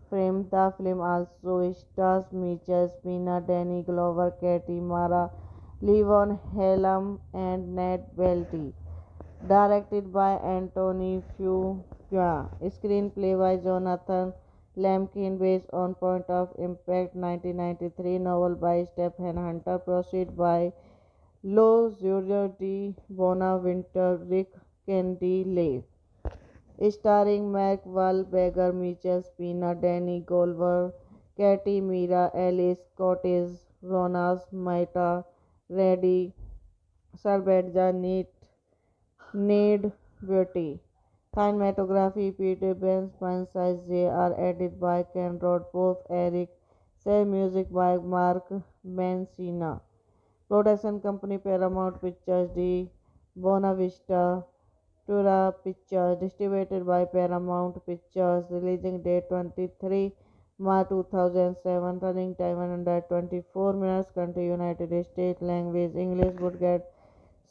firm. The film also stars Mitchell Spina, Danny Glover, Katie Mara, Levon Helm, and Ned Welty. Directed by Anthony Fuqua. Screenplay by Jonathan Lemkin based on Point of Impact 1993 novel by Stephen Hunter. Proceed by Lo Giorgio di Bonaventure, Rick Candy starring Mark Wahlberg, Mitchell Spina, Danny Glover, Katie Mira, Alice Cortez, Ronas Maita, Reddy Sarbadja, Need Beauty. Cinematography Peter Ben Spencer J.R. Edited by Ken Rodpoff, Eric Say music by Mark Mancina. Production company Paramount Pictures de Buena Vista Tura Pictures. Distributed by Paramount Pictures. Releasing date 23 March 2007. Running time 124 minutes. Country United States. Language English. Would get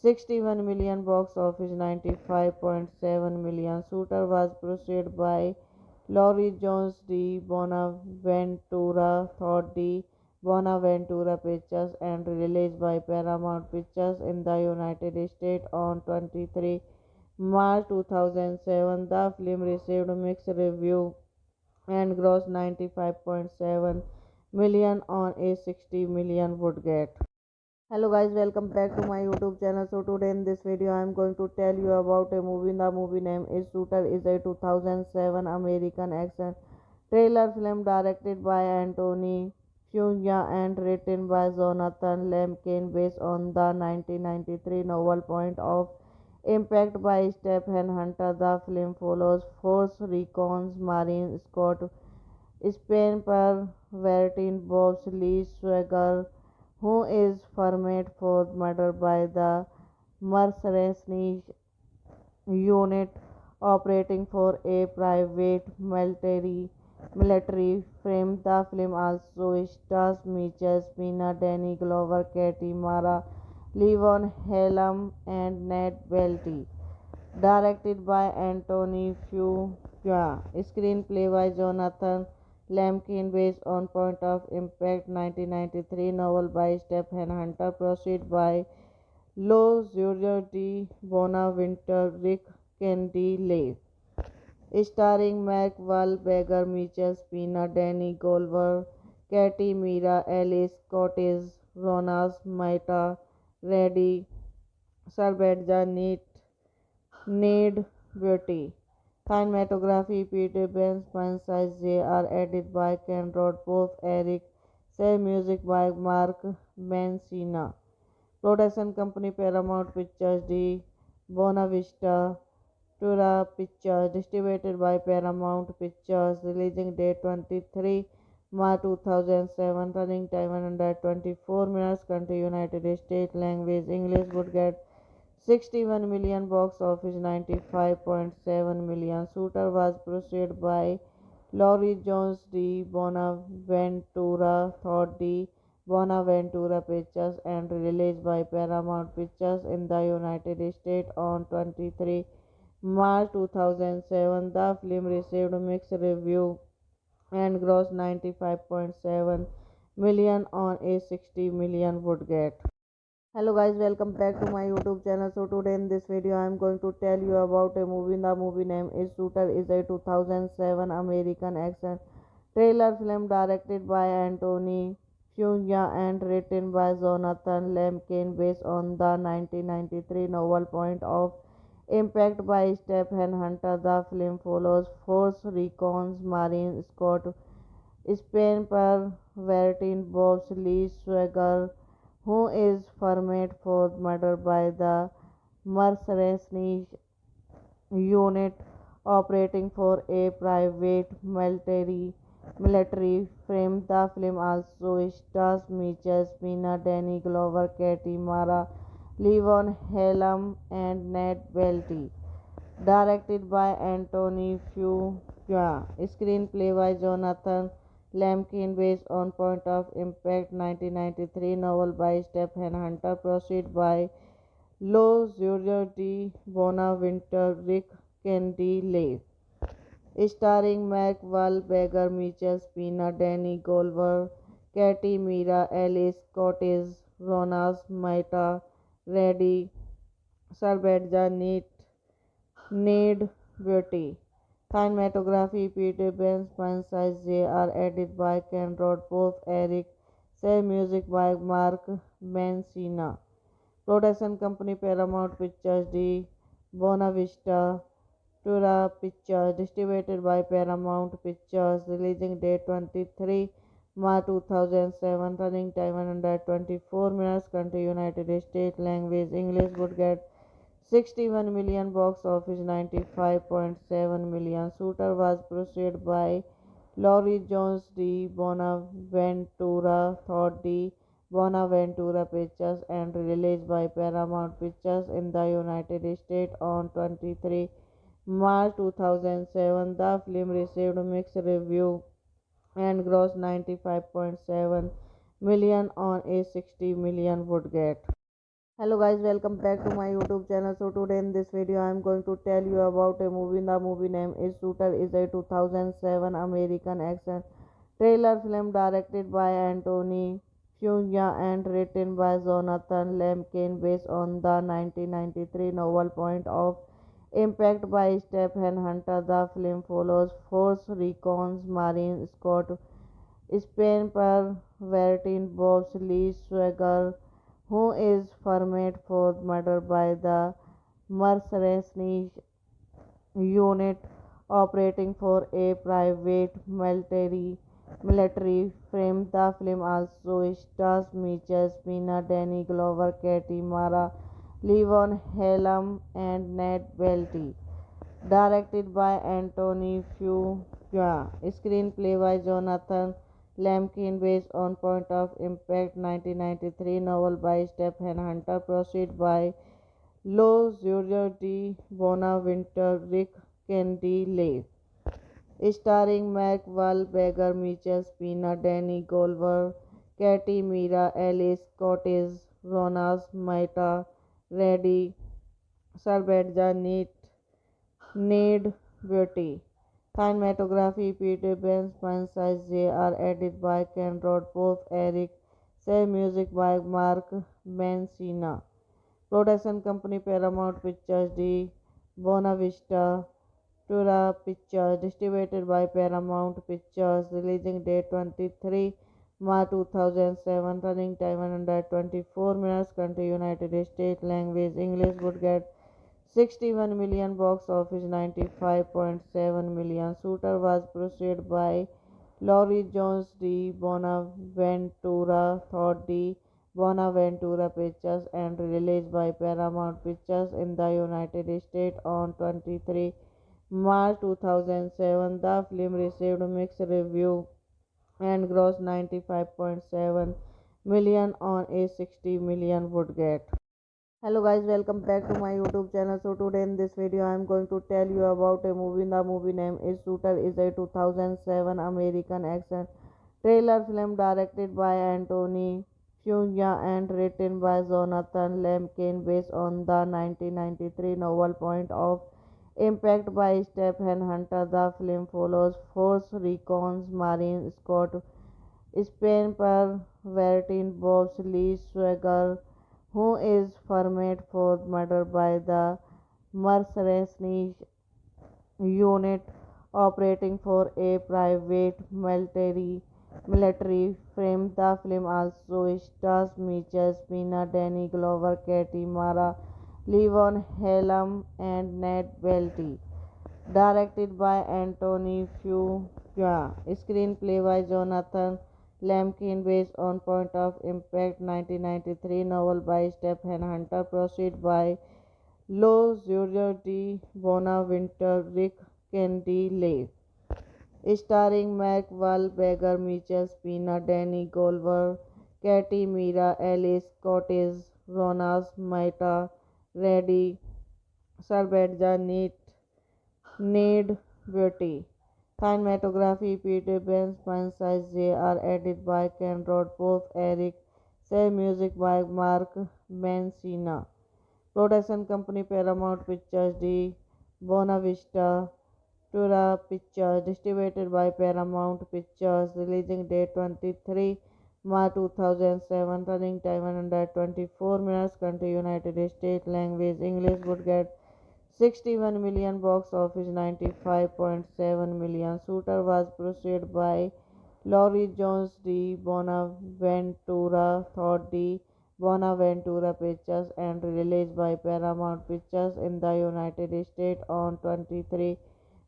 61 million. Box office 95.7 million. Shooter was produced by Laurie Jones de Bonaventura, Thought de Bonaventura Pictures, and released by Paramount Pictures in the United States on 23 March 2007. The film received mixed reviews and grossed 95.7 million on a 60 million budget. Hello guys, welcome back to my YouTube channel. So today in this video I am going to tell you about a movie. The movie name is Shooter. Is a 2007 American action trailer film directed by Anthony Fuqua and written by Jonathan Lemkin based on the 1993 novel Point of Impact by Stephen Hunter. The film follows Force Recon's Marine Scott Spain per Vertin Bob's Lee Swagger, who is framed for murder by the mercenary unit operating for a private military firm. The film also stars Mitchell Spina, Danny Glover, Katie Mara, Levon Helm, and Ned Welty. Directed by Anthony Fuqua. Screenplay by Jonathan Lemkin based on Point of Impact 1993 novel by Stephen Hunter. Proceed by Lo Giorgio di Bonaventure, Rick Candy starring Mark Wahlberg, Mitchell Spina, Danny Glover, Katie Mira, Alice Cortez, Ronas Maita, Reddy Sarbadja, Need Beauty. Cinematography Peter Ben Spencer J.R. Edited by Ken Rodpoff, Eric Say music by Mark Mancina. Production company Paramount Pictures de Buena Vista Tura Pictures. Distributed by Paramount Pictures. Releasing date 23 March 2007. Running time 124 minutes. Country United States. Language English. Would get 61 million. Box office 95.7 million. Shooter was produced by Laurie Jones de Bonaventura, Thought de Bonaventura Pictures, and released by Paramount Pictures in the United States on 23 March 2007. The film received mixed reviews and grossed 95.7 million on a 60 million budget. Hello guys, welcome back to my YouTube channel. So today in this video I am going to tell you about a movie. The movie name is Shooter. Is a 2007 American action trailer film directed by Anthony Fuqua and written by Jonathan Lemkin based on the 1993 novel Point of Impact by Stephen Hunter. The film follows Force Recon's Marine Scott Spain per Vertin Bob's Lee Swagger, who is framed for murder by the mercenary unit operating for a private military firm. The film also stars Mitchell Spina, Danny Glover, Katie Mara, Levon Helm, and Ned Welty. Directed by Anthony Fuqua. Screenplay by Jonathan Lemkin based on Point of Impact 1993 novel by Stephen Hunter. Proceed by Lo Giorgio di Bonaventure, Rick Candy Lake. Starring Mark Wahlberg, Mitchell Spina, Danny Glover, Katie Mira, Alice Cortez, Ronas Maita, Reddy Sarbadja, Ned Beauty. Cinematography Peter Ben Spencer J.R. Edited by Ken Rodpoff, Eric. Say music by Mark Mancina. Production company Paramount Pictures D. Buena Vista Tura Pictures. Distributed by Paramount Pictures. Releasing date 23 March 2007. Running time 124 minutes. Country United States. Language English. Would get 61 million, box office 95.7 million. Shooter was preceded by Laurie Jones D. Bonaventura, Thought D. Bonaventura Pictures, and released by Paramount Pictures in the United States on 23 March 2007. The film received mixed review and grossed 95.7 million on a 60 million budget. Hello guys, welcome back to my YouTube channel. So today in this video I am going to tell you about a movie. The movie name is Shooter. Is a 2007 American action trailer film directed by Anthony Fuqua and written by Jonathan Lemkin, based on the 1993 novel Point of Impact by Stephen Hunter. The film follows Force Recon's Marine Scott Spain per Vertin Bob's Lee Swagger, who is framed for murder by the mercenary unit operating for a private military firm. The film also stars Mitchell Spina, Danny Glover, Katie Mara, Levon Helm, and Ned Beatty. Directed by Anthony Fuqua. Screenplay by Jonathan Lemkin, based on Point of Impact 1993 novel by Stephen Hunter. Proceed by Lo Giorgio di Bonaventure, Rick Candy Lake. Starring Mark Wahlberg, Mitchell Spina, Danny Glover, Katie Mira, Alice Cortez, Ronas Maita, Reddy Sarbadja, Ned Beauty. Cinematography Peter Ben Spencer J.R. Edited by Ken Rodpoff, Eric. Say music by Mark Mancina. Production company Paramount Pictures D. Buena Vista Tura Pictures. Distributed by Paramount Pictures. Releasing date 23 March 2007. Running time 124 minutes. Country United States. Language English. Would get 61 million, box office 95.7 million. Shooter was preceded by Laurie Jones D. Bonaventura, Thought D. Bonaventura Pictures, and released by Paramount Pictures in the United States on 23 March 2007. The film received mixed review and grossed 95.7 million on a 60 million budget. Hello guys, welcome back to my YouTube channel. So today in this video I am going to tell you about a movie. The movie name is Shooter. Is a 2007 American action trailer film directed by Anthony Fuqua and written by Jonathan Lemkin, based on the 1993 novel Point of Impact by Stephen Hunter. The film follows Force Recon's Marine Scott Spain per Vertin Bob's Lee Swagger, who is framed for murder by the mercenary unit operating for a private military firm. The film also stars Mitchell Spina, Danny Glover, Katie Mara, Levon Helm, and Ned Beatty. Directed by Anthony Fuqua. Screenplay by Jonathan Lemkin, based on Point of Impact 1993 novel by Stephen Hunter. Proceed by Lo Giorgio di Bonaventure, Rick Candy Lake. Starring Mark Wahlberg, Mitchell Spina, Danny Glover, Katie Mira, Alice Cortez, Ronas Maita, Reddy Sarbadja, Ned Beauty. Cinematography Peter Ben Spencer J.R. Edited by Ken Rodpoff, Eric. Say music by Mark Mancina. Production company Paramount Pictures D. Buena Vista Tura Pictures, distributed by Paramount Pictures, releasing date 23 March 2007, running time 124 minutes, country United States, language English, would get 61 million, box office 95.7 million. Shooter was produced by Laurie Jones de Bonaventura, thought de Bonaventura Pictures, and released by Paramount Pictures in the United States on 23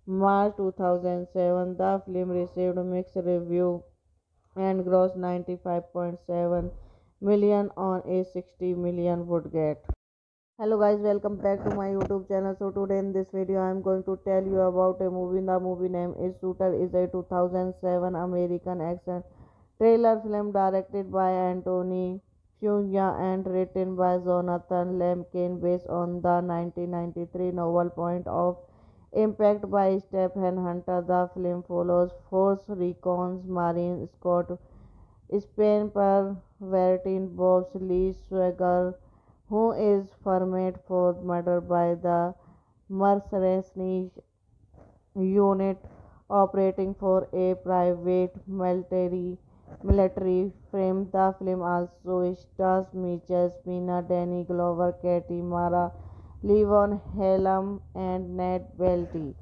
March 2007. The film received mixed reviews and grossed 95.7 million on a 60 million budget. Hello guys, welcome back to my YouTube channel. So today in this video I am going to tell you about a movie. The movie name is Shooter. Is a 2007 American action trailer film directed by Anthony Fuqua and written by Jonathan Lemkin, based on the 1993 novel Point of Impact by Stephen Hunter. The film follows Force Recon's Marine Scott Spain per Vertin Bob's Lee Swagger, who is framed for murder by the mercenary unit operating for a private military firm. The film also stars Mitchell Spina, Danny Glover, Katie Mara, Levon Helm, and Ned Welty.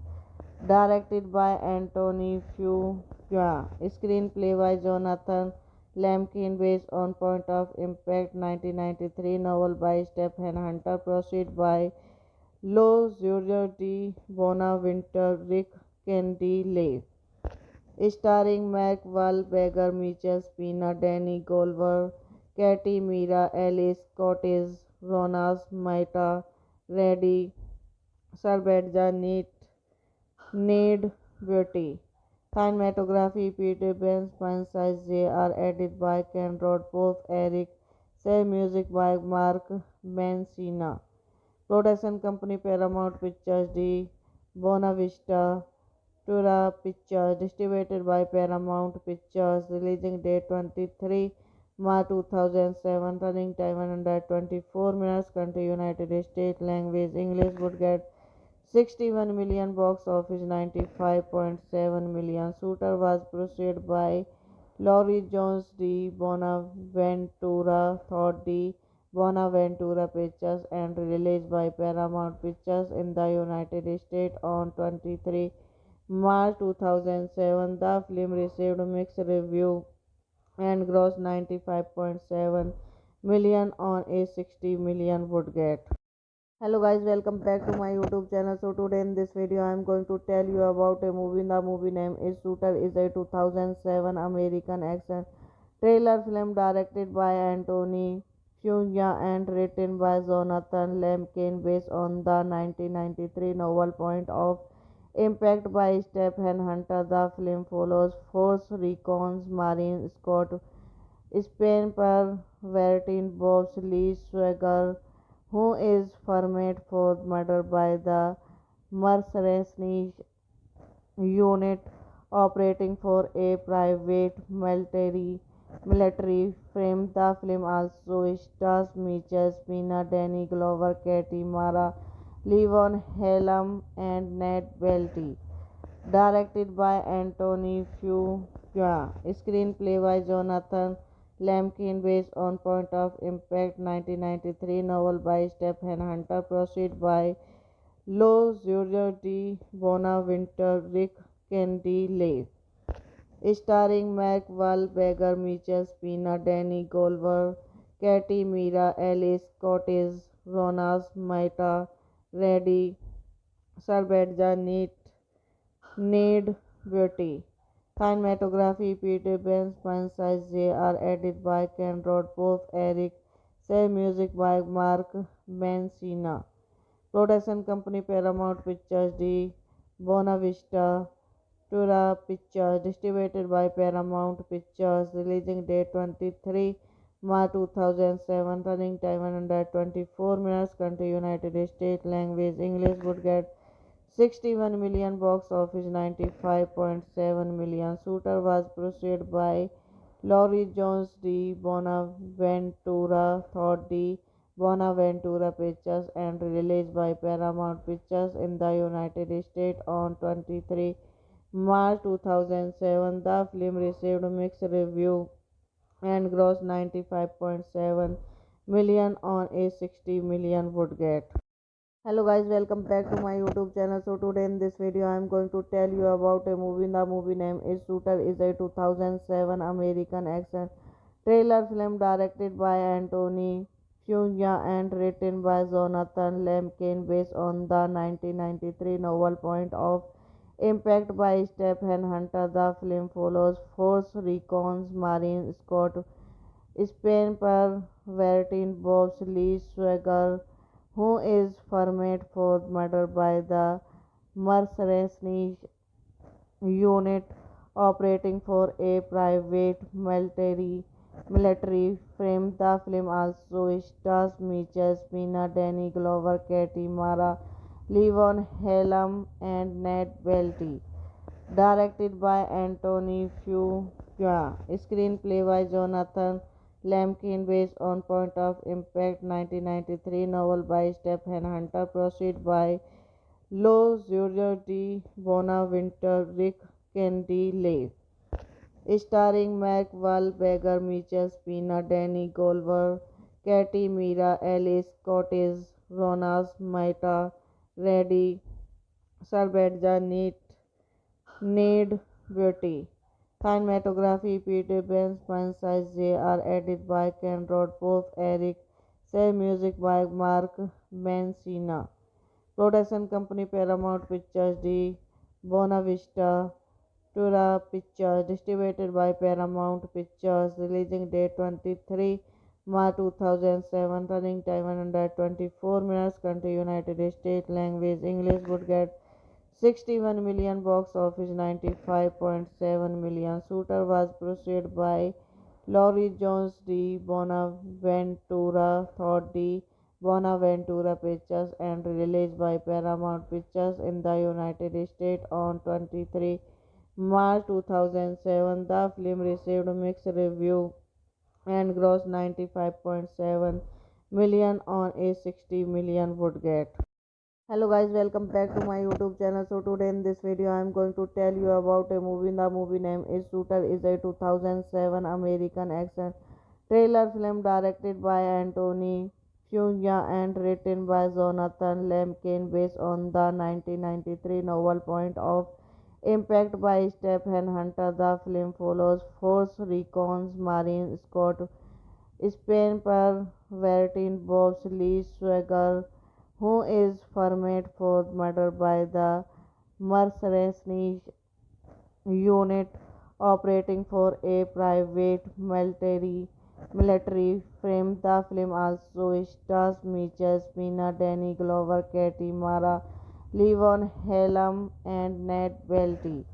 Directed by Anthony Fuqua. Screenplay by Jonathan Lemkin, based on Point of Impact 1993 novel by Stephen Hunter, proceed by Lo Giorgio di Bonaventure, Rick Candy Lay. Starring Mark Wahlberg, Mitchell Spina, Danny Glover, Katie Mira, Alice Cottage, Ronas Maita, Reddy Sarbadja, Need Beauty. Cinematography Peter Ben Spencer J.R. Edited by Ken Rodpoff, Eric Say. Music by Mark Mancina. Production company Paramount Pictures de Buena Vista Tura Pictures, distributed by Paramount Pictures, releasing date 23 March 2007, running time 124 minutes, country United States, language English, would get 61 million, box office 95.7 million. Shooter was produced by Laurie Jones de Bonaventura, thought de Bonaventura Pictures, and released by Paramount Pictures in the United States on 23 March 2007. The film received mixed reviews and grossed 95.7 million on a 60 million budget. Hello guys, welcome back to my YouTube channel. So today in this video I am going to tell you about a movie. The movie name is Shooter. Is a 2007 American action trailer film directed by Anthony Fuqua and written by Jonathan Lemkin, based on the 1993 novel Point of Impact by Stephen Hunter. The film follows Force Recon's Marine Scott Spain per Vertin Bob's Lee Swagger, who is framed for murder by the mercenary unit operating for a private military firm. The film also stars Mitchell Spina, Danny Glover, Katie Mara, Levon Helm, and Ned Welty. Directed by Anthony Fuqua. Screenplay by Jonathan Lemkin, based on Point of Impact 1993 novel by Stephen Hunter, proceed by Lo Giorgio di Bonaventure, Rick Candy Lay. Starring Mark Wahlberg, Mitchell Spina, Danny Glover, Katie Mira, Alice Cottage, Ronas Maita, Reddy Sarbadja, Need Beauty. Cinematography Peter Ben Spencer J.R. Edited by Ken Rodpoff, Eric Say. Music by Mark Mancina. Production company Paramount Pictures de Buena Vista Tura Pictures, distributed by Paramount Pictures, releasing date 23 March 2007, running time 124 minutes, country United States, language English, would get 61 million, box office 95.7 million. Shooter was produced by Laurie Jones de Bonaventura, thought de Bonaventura Pictures and released by Paramount Pictures in the United States on 23 March 2007. The film received mixed reviews and grossed 95.7 million on a 60 million budget. Hello guys, welcome back to my YouTube channel. So today in this video I am going to tell you about a movie. The movie name is Shooter is a 2007 American action trailer film directed by Anthony Fuqua and written by Jonathan Lemkin based on the 1993 novel Point of Impact by Stephen Hunter. The film follows Force Recon's Marine Scott Spain per Vertin Bob's Lee Swagger, who is framed for murder by the mercenary unit operating for a private military firm. The film also stars Mitchell Spina, Danny Glover, Katie Mara, Levon Helm, and Ned Beatty. Directed by Anthony Fuqua. Screenplay by Jonathan Lemkin based on Point of Impact 1993 novel by Stephen Hunter. Proceed by Lo Giorgio di Bonaventure, Rick Candy Leigh. Starring Mark Wahlberg, Mitchell Spina, Danny Glover, Katie Mira, Alice Cortez, Ronas Maita, Reddy Salvatja, Need Beauty. Cinematography Peter Ben Spencer J.R. Edited by Ken Rodpoff, Eric Say. Music by Mark Mancina. Production company Paramount Pictures de Bonavista Tura Pictures. Distributed by Paramount Pictures. Releasing date 23 March 2007. Running time 124 minutes. Country United States. Language English. Would get 61 million, box office 95.7 million. Shooter was produced by Laurie Jones de Bonaventura, Thought de Bonaventura Pictures and released by Paramount Pictures in the United States on 23 March 2007. The film received mixed reviews and grossed 95.7 million on a 60 million budget. Hello guys, welcome back to my YouTube channel. So today in this video I am going to tell you about a movie. The movie name is Shooter is a 2007 American action trailer film directed by Anthony Fuqua and written by Jonathan Lemkin based on the 1993 novel Point of Impact by Stephen Hunter. The film follows Force Recon's Marine Scott Spain per Vertin Bob's Lee Swagger, who is framed for murder by the mercenary unit operating for a private military firm. The film also stars Mitchell Spina, Danny Glover, Katie Mara, Levon Helm, and Ned Beatty.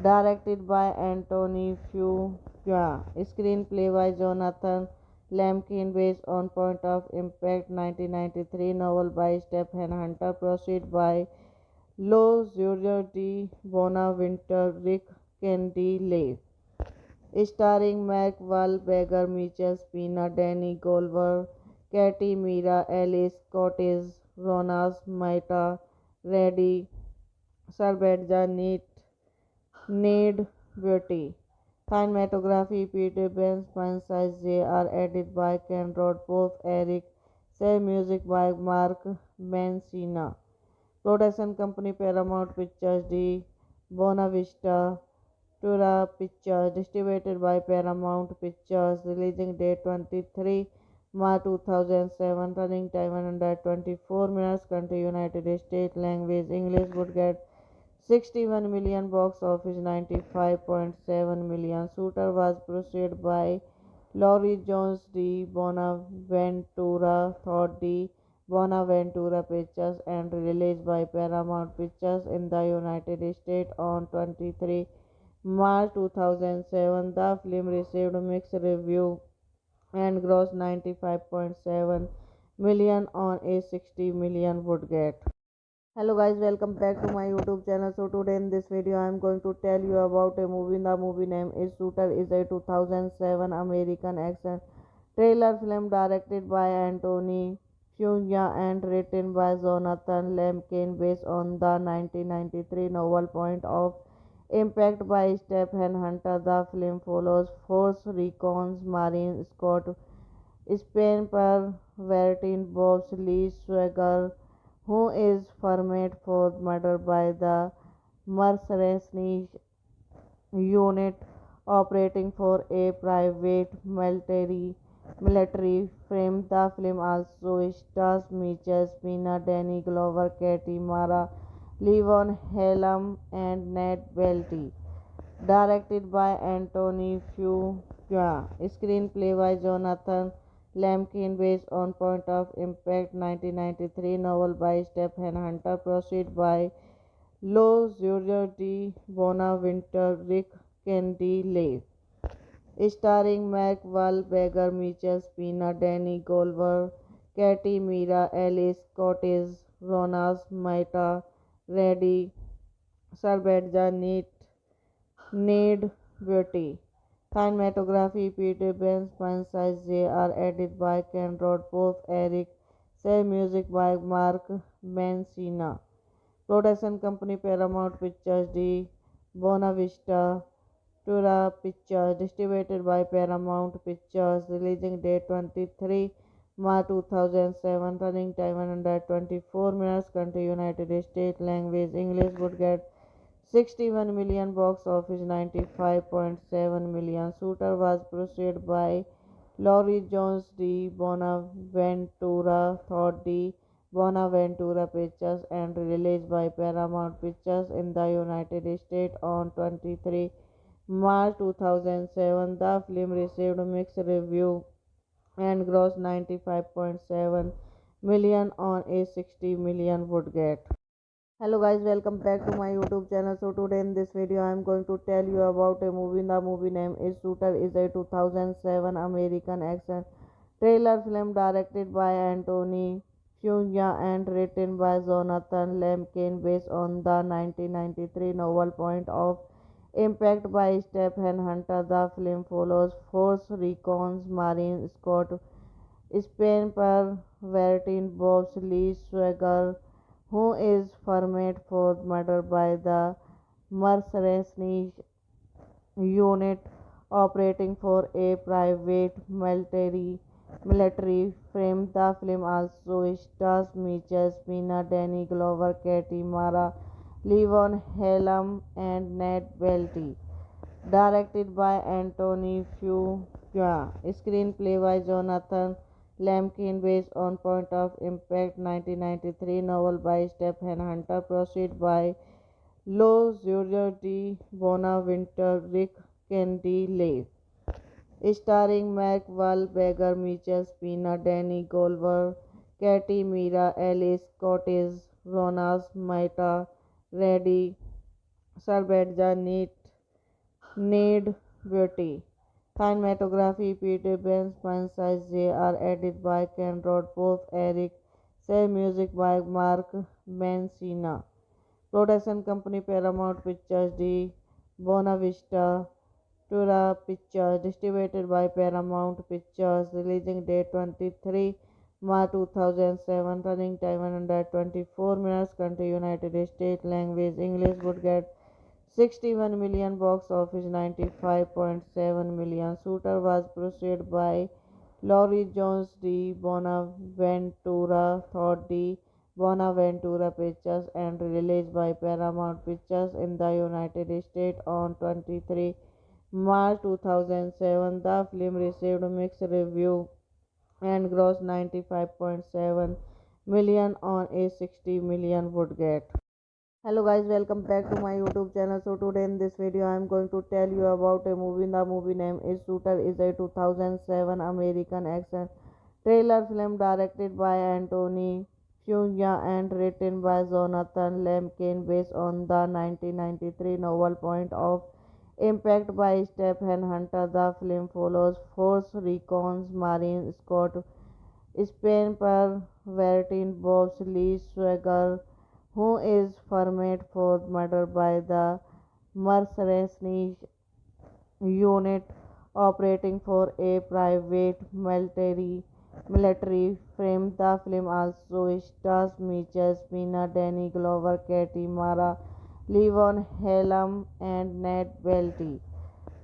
Directed by Anthony Fuqua. Screenplay by Jonathan Lemkin based on Point of Impact 1993 novel by Stephen Hunter. Proceed by Lo Giorgio di Bonaventure, Rick Candy Leigh. Starring Mark Wahlberg, Mitchell Spina, Danny Glover, Katie Mira, Alice Cortez, Ronas Maita, Reddy Salvatja, Need Beauty. Cinematography Peter Ben Spencer J.R. Edited by Ken Rodpoff, Eric Say. Music by Mark Mancina. Production company Paramount Pictures de Bonavista Tura Pictures. Distributed by Paramount Pictures. Releasing date 23 March 2007. Running time 124 minutes. Country United States. Language English. Would get 61 million, box office 95.7 million. Shooter was produced by Laurie Jones de Bonaventura, Thought de Bonaventura Pictures and released by Paramount Pictures in the United States on 23 March 2007. The film received mixed reviews and grossed 95.7 million on a 60 million budget. Hello guys, welcome back to my YouTube channel. So today in this video I am going to tell you about a movie. The movie name is Shooter is a 2007 American action Trailer film directed by Anthony Fuqua and written by Jonathan Lemkin based on the 1993 novel Point of Impact by Stephen Hunter. The film follows Force Recon's Marine Scott Spain per Vertin Bob's Lee Swagger, who is framed for murder by the mercenary unit operating for a private military firm. The film also stars Mitchell Spina, Danny Glover, Katie Mara, Levon Helm, and Ned Welty. Directed by Anthony Fuqua. Screenplay by Jonathan Lemkin based on Point of Impact 1993 novel by Stephen Hunter. Proceed by Lo Giorgio di Bonaventure, Rick Candy Leigh. Starring Mark Wahlberg, Mitchell Spina, Danny Glover, Katie Mira, Alice Cortez, Ronas Maita, Reddy Sarbedja, Need Beauty. Cinematography Peter Ben Spencer J.R. Edited by Ken Rodpoff, Eric Say. Music by Mark Mancina. Production company Paramount Pictures de Bonavista Tura Pictures. Distributed by Paramount Pictures. Releasing date 23 March 2007. Running time 124 minutes. Country United States. Language English. Would get 61 million. Box office 95.7 million. Shooter was preceded by Laurie Jones de Bonaventura thought de Bonaventura Pictures and released by Paramount Pictures in the United States on 23 March 2007. The film received mixed reviews and grossed 95.7 million on a 60 million budget. Hello guys, welcome back to my YouTube channel. So today in this video I am going to tell you about a movie. The movie name is Shooter. Is a 2007 American action trailer film directed by Anthony Fuqua and written by Jonathan Lemkin based on the 1993 novel Point of Impact by Stephen Hunter. The film follows Force Recon's Marine Scott Spain per Vertin Bob's Lee Swagger, who is framed for murder by the mercenary unit operating for a private military firm. The film also stars Mitchell Spina, Danny Glover, Katie Mara, Levon Helm, and Ned Welty. Directed by Anthony Fuqua. Screenplay by Jonathan Lemkin based on Point of Impact 1993 novel by Stephen Hunter. Proceed by Lo Giorgio di Bonaventure, Rick Candy Leigh. Starring Mark Wahlberg, Mitchell Spina, Danny Glover, Katie Mira, Alice Cortez, Ronas Maita, Reddy Sarbedja, Need Beauty. Cinematography Peter Ben Spencer J.R. Edited by Ken Rodpoff, Eric Say. Music by Mark Mancina. Production company Paramount Pictures de Bonavista Tura Pictures. Distributed by Paramount Pictures. Releasing date 23 March 2007. Running time 124 minutes. Country United States. Language English. Would get 61 million. Box office 95.7 million. Shooter was preceded by Laurie Jones de Bonaventura thought de Bonaventura Pictures and released by Paramount Pictures in the United States on 23 March 2007. The film received mixed reviews and grossed 95.7 million on a 60 million budget. Hello guys, welcome back to my YouTube channel. So today in this video I am going to tell you about a movie. The movie name is Shooter. Is a 2007 American action trailer film directed by Anthony Fuqua and written by Jonathan Lemkin based on the 1993 novel Point of Impact by Stephen Hunter. The film follows Force Recon's Marine Scott Spain per Vertin Bob's Lee Swagger, who is framed for murder by the mercenary unit operating for a private military firm. The film also stars Mitchell Spina, Danny Glover, Katie Mara, Levon Helm, and Ned Welty.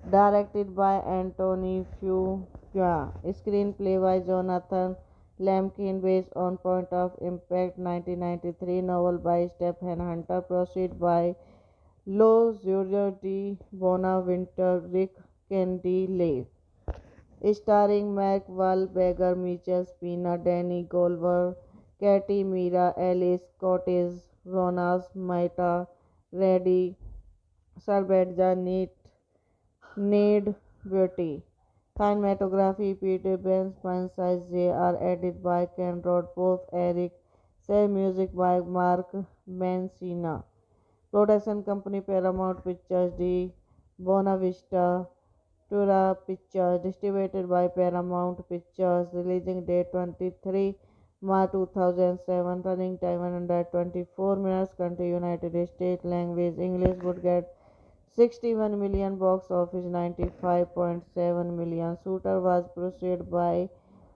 Directed by Anthony Fuqua. Screenplay by Jonathan Lemkin based on Point of Impact 1993 novel by Stephen Hunter. Proceed by Lo Giorgio di Bonaventure, Rick Candy Lay. Starring Mark Wahlberg, Mitchell Spina, Danny Glover, Katie Mira, Alice Cortez, Ronas Maita, Reddy Sarbedja, Ned Beauty. Cinematography Peter Ben Spencer J.R. Edited by Ken Roth, Both Eric. Say music by Mark Mancina. Production company Paramount Pictures de Buena Vista Tura Pictures. Distributed by Paramount Pictures. Releasing date 23 March 2007. Running time 124 minutes. Country United States. Language English. Would get 61 million, box office 95.7 million. Shooter was produced by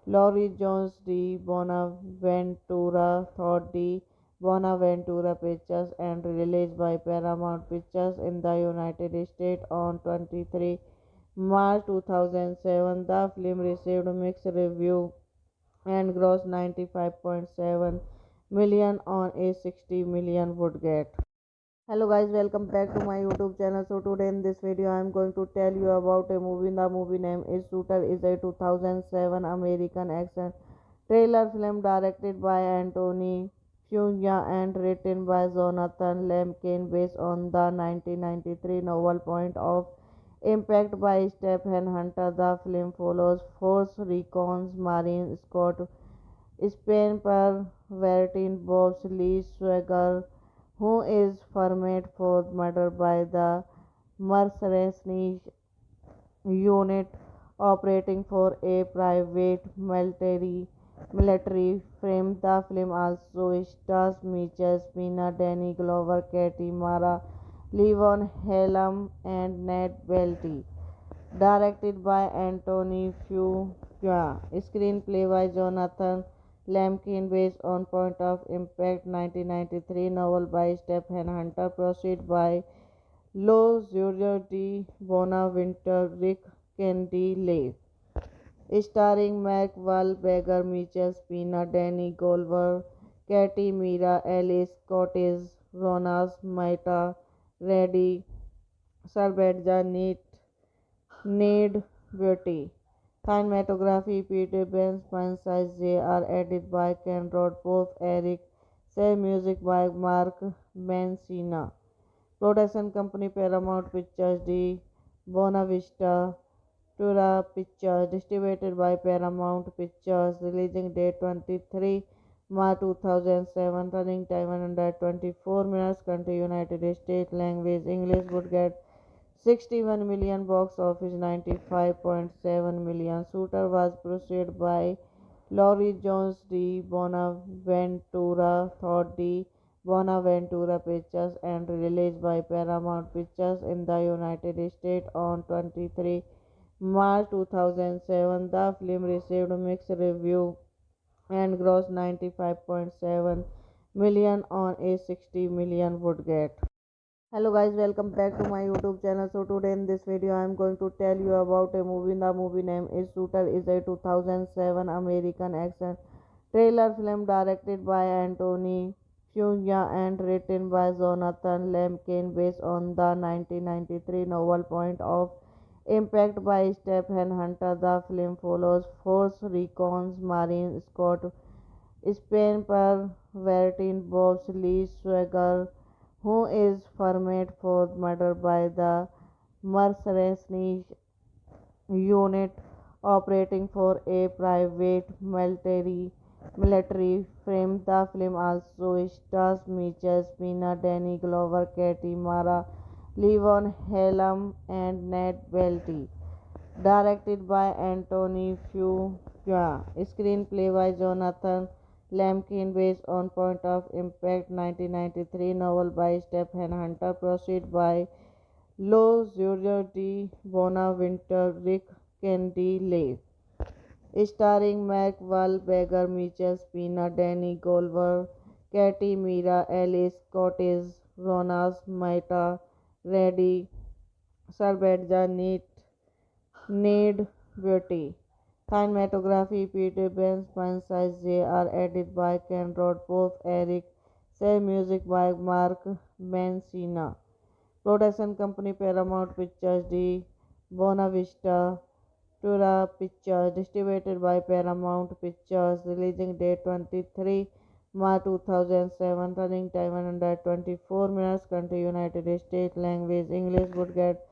Laurie Jones de Bonaventura, Thought de Bonaventura Pictures, and released by Paramount Pictures in the United States on 23 March 2007. The film received mixed reviews and grossed 95.7 million on a 60 million budget. Hello guys, welcome back to my YouTube channel. So today in this video I am going to tell you about a movie. The movie name is Shooter. Is a 2007 American action trailer film directed by Anthony Fuqua and written by Jonathan Lemkin based on the 1993 novel Point of Impact by Stephen Hunter. The film follows Force Recon's Marine Scott Spain per Vertin Bob's Lee Swagger, who is framed for murder by the mercenary unit operating for a private military firm. The film also stars Mitchell Spina, Danny Glover, Katie Mara, Levon Helm, and Ned Welty. Directed by Anthony Fuqua. Screenplay by Jonathan Lemkin based on Point of Impact 1993 novel by Stephen Hunter. Proceed by Lo Giorgio di Bonaventure, Rick Candy Lay. Starring Mark Wahlberg, Mitchell Spina, Danny Glover, Katie Mira, Alice Cortez, Ronas Maita, Reddy Sarbedja, Ned Beauty. Cinematography Peter Ben Spencer J.R. Edited by Ken Roth, Both Eric. Say music by Mark Mancina. Production company Paramount Pictures de Buena Vista Tura Pictures. Distributed by Paramount Pictures. Releasing date 23 March 2007. Running time 124 minutes. Country United States. Language English. Would get 61 million, box office 95.7 million. Shooter was produced by Laurie Jones de Bonaventura, Thought de Bonaventura Pictures, and released by Paramount Pictures in the United States on 23 March 2007. The film received mixed reviews and grossed 95.7 million on a 60 million budget. Hello guys, welcome back to my YouTube channel. So today in this video I am going to tell you about a movie. The movie name is Shooter. Is a 2007 American action trailer film directed by Anthony Fuqua and written by Jonathan Lemkin based on the 1993 novel Point of Impact by Stephen Hunter. The film follows Force Recon's Marine Scott Spain per Vertin Bob's Lee Swagger, who is framed for murder by the mercenary unit operating for a private military firm. The film also stars Mitchell Spina, Danny Glover, Katie Mara, Levon Helm, and Ned Welty. Directed by Anthony Fuqua. Screenplay by Jonathan Lemkin based on Point of Impact 1993 novel by Stephen Hunter. Proceed by Lo Giorgio di Bonaventure, Rick Candy Lake. Starring Mark Wahlberg, Michelle Pena, Danny Glover, Katie Mira, Alice Cottage, Ronas Maita, Reddy, Sarbadja, Need Beauty. Cinematography Peter Ben Spencer J.R. Edited by Ken Rod Pope Eric. Say music by Mark Mancina. Production company Paramount Pictures D. Buena Vista Tura Pictures. Distributed by Paramount Pictures. Releasing date 23 March 2007. Running time 124 minutes. Country United States. Language English. Would get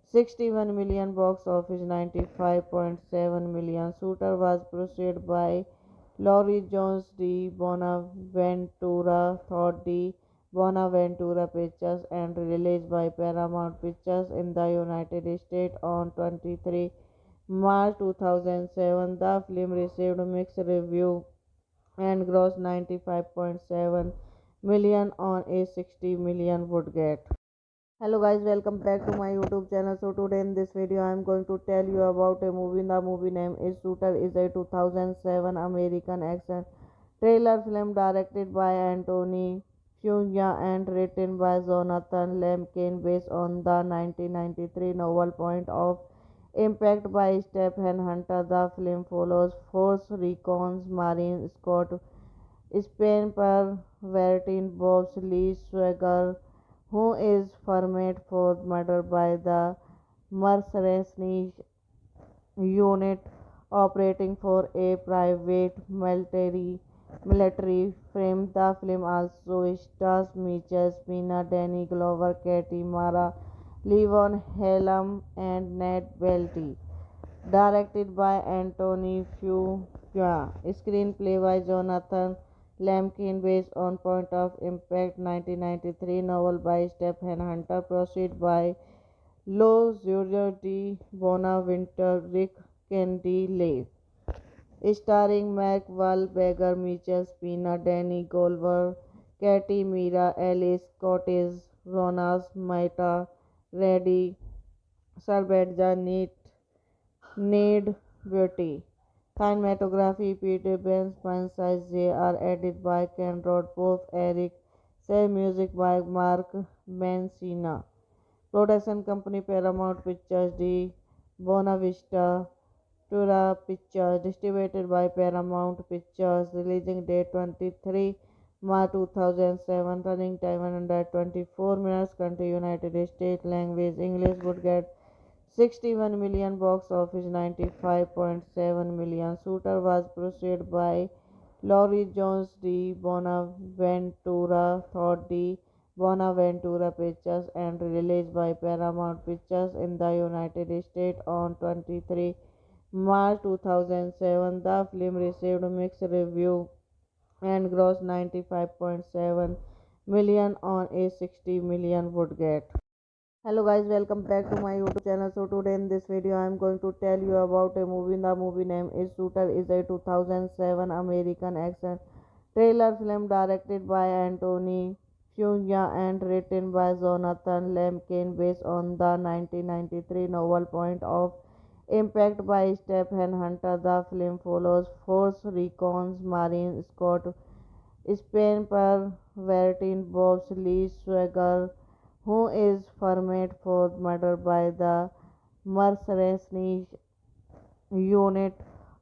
61 million, box office 95.7 million. Shooter was preceded by Laurie Jones D. Bonaventura Thought D. Bonaventura Pictures and released by Paramount Pictures in the United States on 23 March 2007. The film received mixed review and grossed 95.7 million on a 60 million budget. Hello guys, welcome back to my YouTube channel. So today in this video I am going to tell you about a movie. The movie name is Shooter. Is a 2007 American action trailer film directed by Anthony Fuqua and written by Jonathan Lemkin based on the 1993 novel Point of Impact by Stephen Hunter. The film follows Force Recon's Marine Scott Spain per Vertin Bob's Lee Swagger, who is framed for murder by the mercenary unit operating for a private military firm. The film also stars Michelle Pena, Danny Glover, Katie Mara, Levon Helm, and Ned Welty. Directed by Anthony Fuqua. Screenplay by Jonathan Lemkin based on Point of Impact 1993 novel by Stephen Hunter. Proceed by Lo Giorgio di Bonaventure, Rick Candy Lake. Starring Mark Wahlberg, Michelle Pena, Danny Glover, Katie Mira, Alice Cottage, Ronas Maita, Reddy, Sarbadja, Need Beauty. Cinematography Peter Ben Spencer J.R. Edited by Ken Rod Pope Eric. Say music by Mark Mancina. Production company Paramount Pictures D. Buena Vista Tura Pictures. Distributed by Paramount Pictures. Releasing date 23 March 2007. Running time 124 minutes. Country United States. Language English. Would get 61 million, box office 95.7 million. Shooter was preceded by Laurie Jones D. Bonaventura Thought D. Bonaventura Pictures and released by Paramount Pictures in the United States on 23 March 2007. The film received mixed review and grossed 95.7 million on a 60 million budget. Hello guys, welcome back to my YouTube channel. So today in this video I am going to tell you about a movie. The movie name is Shooter. Is a 2007 American action trailer film directed by Anthony Fuqua and written by Jonathan Lemkin based on the 1993 novel Point of Impact by Stephen Hunter. The film follows Force Recon's Marine Scott Spain per Vertin Bob's Lee Swagger, who is framed for murder by the mercenary unit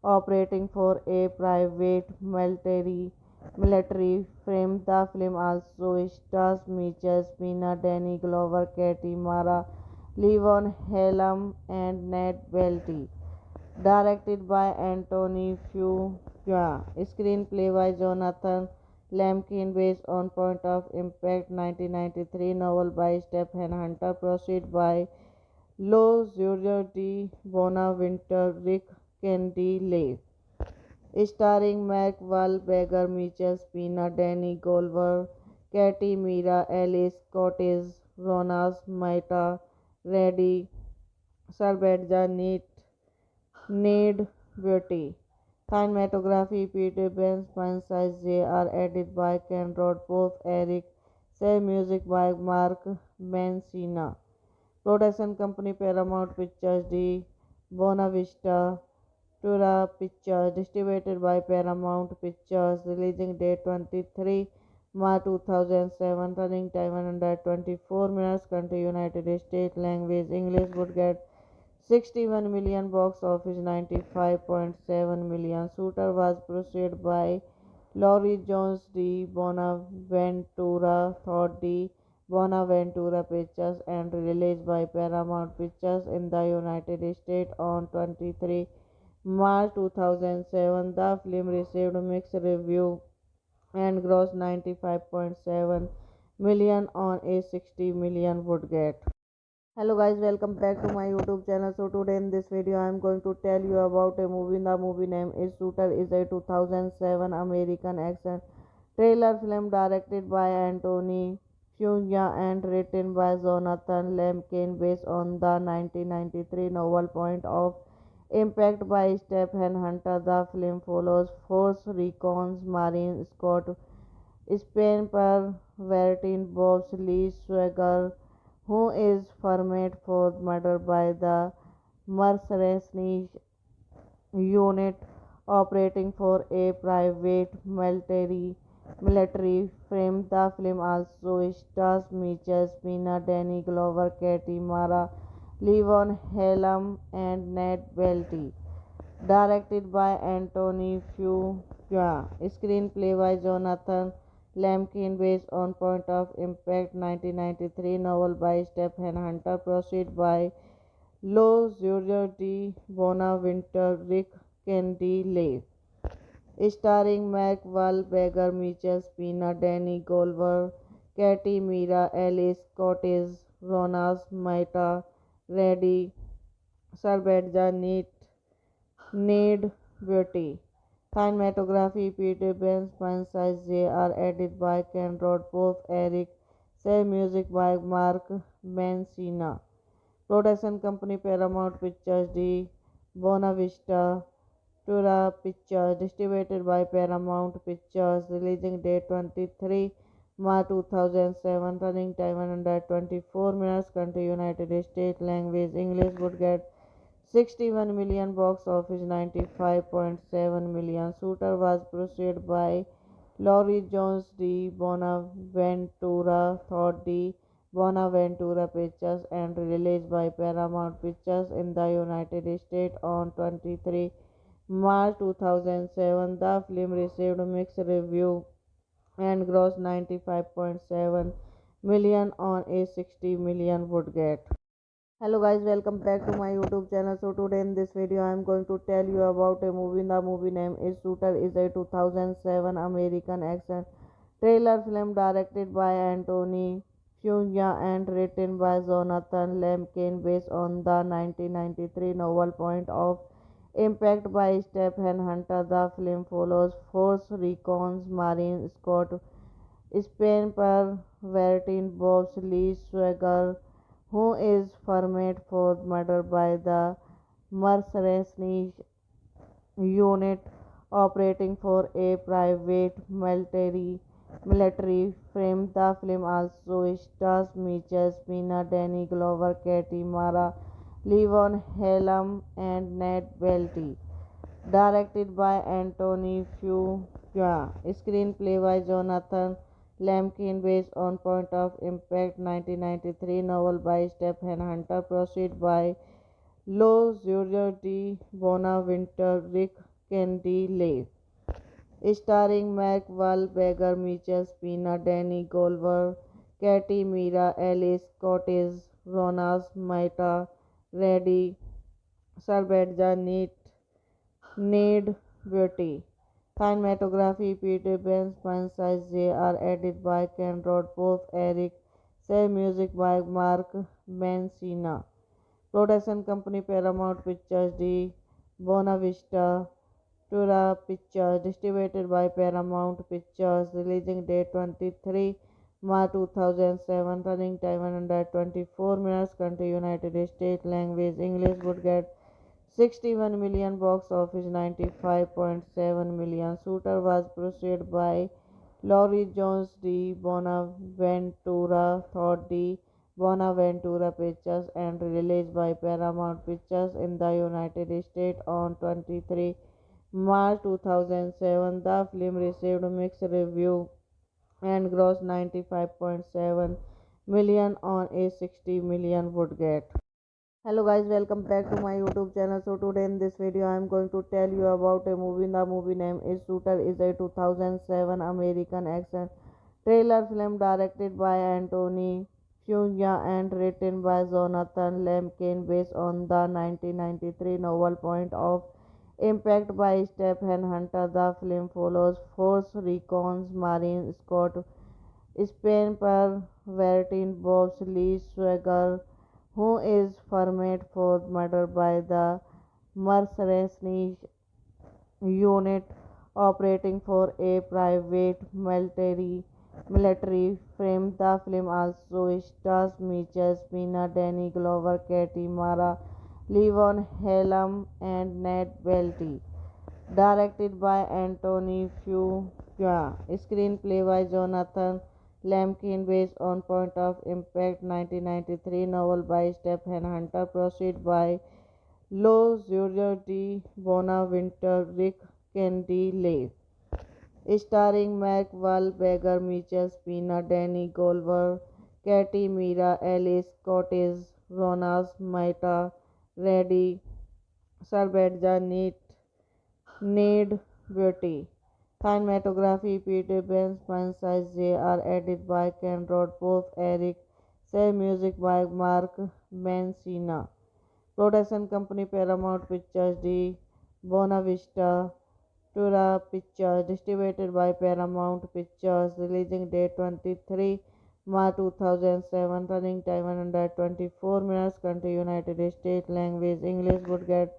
operating for a private military firm. The film also stars Michelle Pena, Danny Glover, Katie Mara, Levon Helm, and Ned Welty. Directed by Anthony Fuqua. Screenplay by Jonathan Lemkin based on Point of Impact 1993 novel by Stephen Hunter. Proceed by Lo Giorgio di Bonaventure, Rick Candy Lake. Starring Mark Wahlberg, Michelle Pena, Danny Glover, Katie Mira, Alice Cottage, Ronas Maita, Reddy, Sarbadja, Need Beauty. Cinematography Peter Ben Spencer J.R. Edited by Ken Rod Pope Eric. Say music by Mark Mancina. Production company Paramount Pictures D. Buena Vista Tura Pictures, distributed by Paramount Pictures, releasing date 23 March 2007, running time 124 minutes, country United States, language English, would get 61 million, box office 95.7 million. Shooter was preceded by Laurie Jones de Bonaventura, thought de Bonaventura Pictures, and released by Paramount Pictures in the United States on 23 March 2007. The film received mixed reviews and grossed 95.7 million on a 60 million budget. Hello guys, welcome back to my YouTube channel. So today in this video I am going to tell you about a movie. The movie name is Shooter, is a 2007 American action trailer film directed by Anthony Fuqua and written by Jonathan Lemkin, based on the 1993 novel Point of Impact by Stephen Hunter. The film follows Force Recon's Marine Scott Spain per Vertin Bob's Lee Swagger, who is framed for murder by the mercenary unit operating for a private military firm. The film also stars Mitchell Spina, Danny Glover, Katie Mara, Levon Helm, and Ned Welty. Directed by Anthony Fuqua. Screenplay by Jonathan Lemkin, based on Point of Impact 1993 novel by Stephen Hunter, proceed by Lo Giorgio di Bonaventure, Rick Candy, starring Mark Wahlberg, Michael Spina, Danny Glover, Katie Mira, Alice Cortez, Ronas Maita, Reddy Salvatja, Need Beauty. Cinematography Peter Ben Spencer J.R. Edited by Ken Rodpoff, Eric Say, music by Mark Mancina. Production company Paramount Pictures de Buena Vista Tura Pictures, distributed by Paramount Pictures, releasing date 23 March 2007, running time 124 minutes, country United States, language English, would get 61 million, box office 95.7 million. Shooter was preceded by Laurie Jones de Bonaventura, thought de Bonaventura Pictures, and released by Paramount Pictures in the United States on 23 March 2007. The film received mixed reviews and grossed 95.7 million on a 60 million budget. Hello guys, welcome back to my YouTube channel. So today in this video I am going to tell you about a movie. The movie name is Shooter, is a 2007 American action trailer film directed by Anthony Fuqua and written by Jonathan Lemkin, based on the 1993 novel Point of Impact by Stephen Hunter. The film follows Force Recon's Marine Scott Spain per Vertin Bob's Lee Swagger, who is framed for murder by the mercenary unit operating for a private military firm. The film also stars Mitchell Spina, Danny Glover, Katie Mara, Levon Helm, and Ned Welty. Directed by Anthony Fuqua. Screenplay by Jonathan Lemkin, based on Point of Impact 1993 novel by Stephen Hunter, proceed by Lo Giorgio di Bonaventure, Rick Candy, starring Mark Wahlberg, Michael Spina, Danny Glover, Katie Mira, Alice Cortez, Ronas Maita, Reddy Salvatja, Need Beauty. Cinematography Peter Ben Spencer J.R. Edited by Ken Rodpoff, Eric Say, music by Mark Mancina. Production company Paramount Pictures de Buena Vista Tura Pictures, distributed by Paramount Pictures, releasing date 23 March 2007, running time 124 minutes, country United States, language English, would get 61 million, box office 95.7 million. Shooter was preceded by Laurie Jones de Bonaventura, thought de Bonaventura Pictures and released by Paramount Pictures in the United States on 23 March 2007. The film received mixed reviews and grossed 95.7 million on a 60 million budget. Hello guys, welcome back to my YouTube channel. So today in this video I am going to tell you about a movie. The movie name is Shooter. Is a 2007 American action trailer film directed by Anthony Fuqua and written by Jonathan Lemkin based on the 1993 novel Point of Impact by Stephen Hunter. The film follows Force Recon's Marine Scott Spain per Vertin Bob's Lee Swagger, who is framed for murder by the mercenary unit operating for a private military firm. The film also stars Mitchell Spina, Danny Glover, Katie Mara, Levon Helm, and Ned Welty. Directed by Anthony Fuqua. Screenplay by Jonathan Lemkin based on Point of Impact 1993 novel by Stephen Hunter. Proceed by Lo Giorgio di Bonaventure, Rick Candy Lay. Starring Mark Wahlberg, Mitchell Spina, Danny Glover, Katie Mira, Alice Cortez, Ronas Maita, Reddy Sarbedja, Ned Beauty. Cinematography Peter Ben Spencer J.R. Edited by Ken Rodpoff, Eric Say. Music by Mark Mancina. Production company Paramount Pictures de Bonavista Tura Pictures. Distributed by Paramount Pictures. Releasing date 23 March 2007. Running time 124 minutes. Country United States. Language English. Would get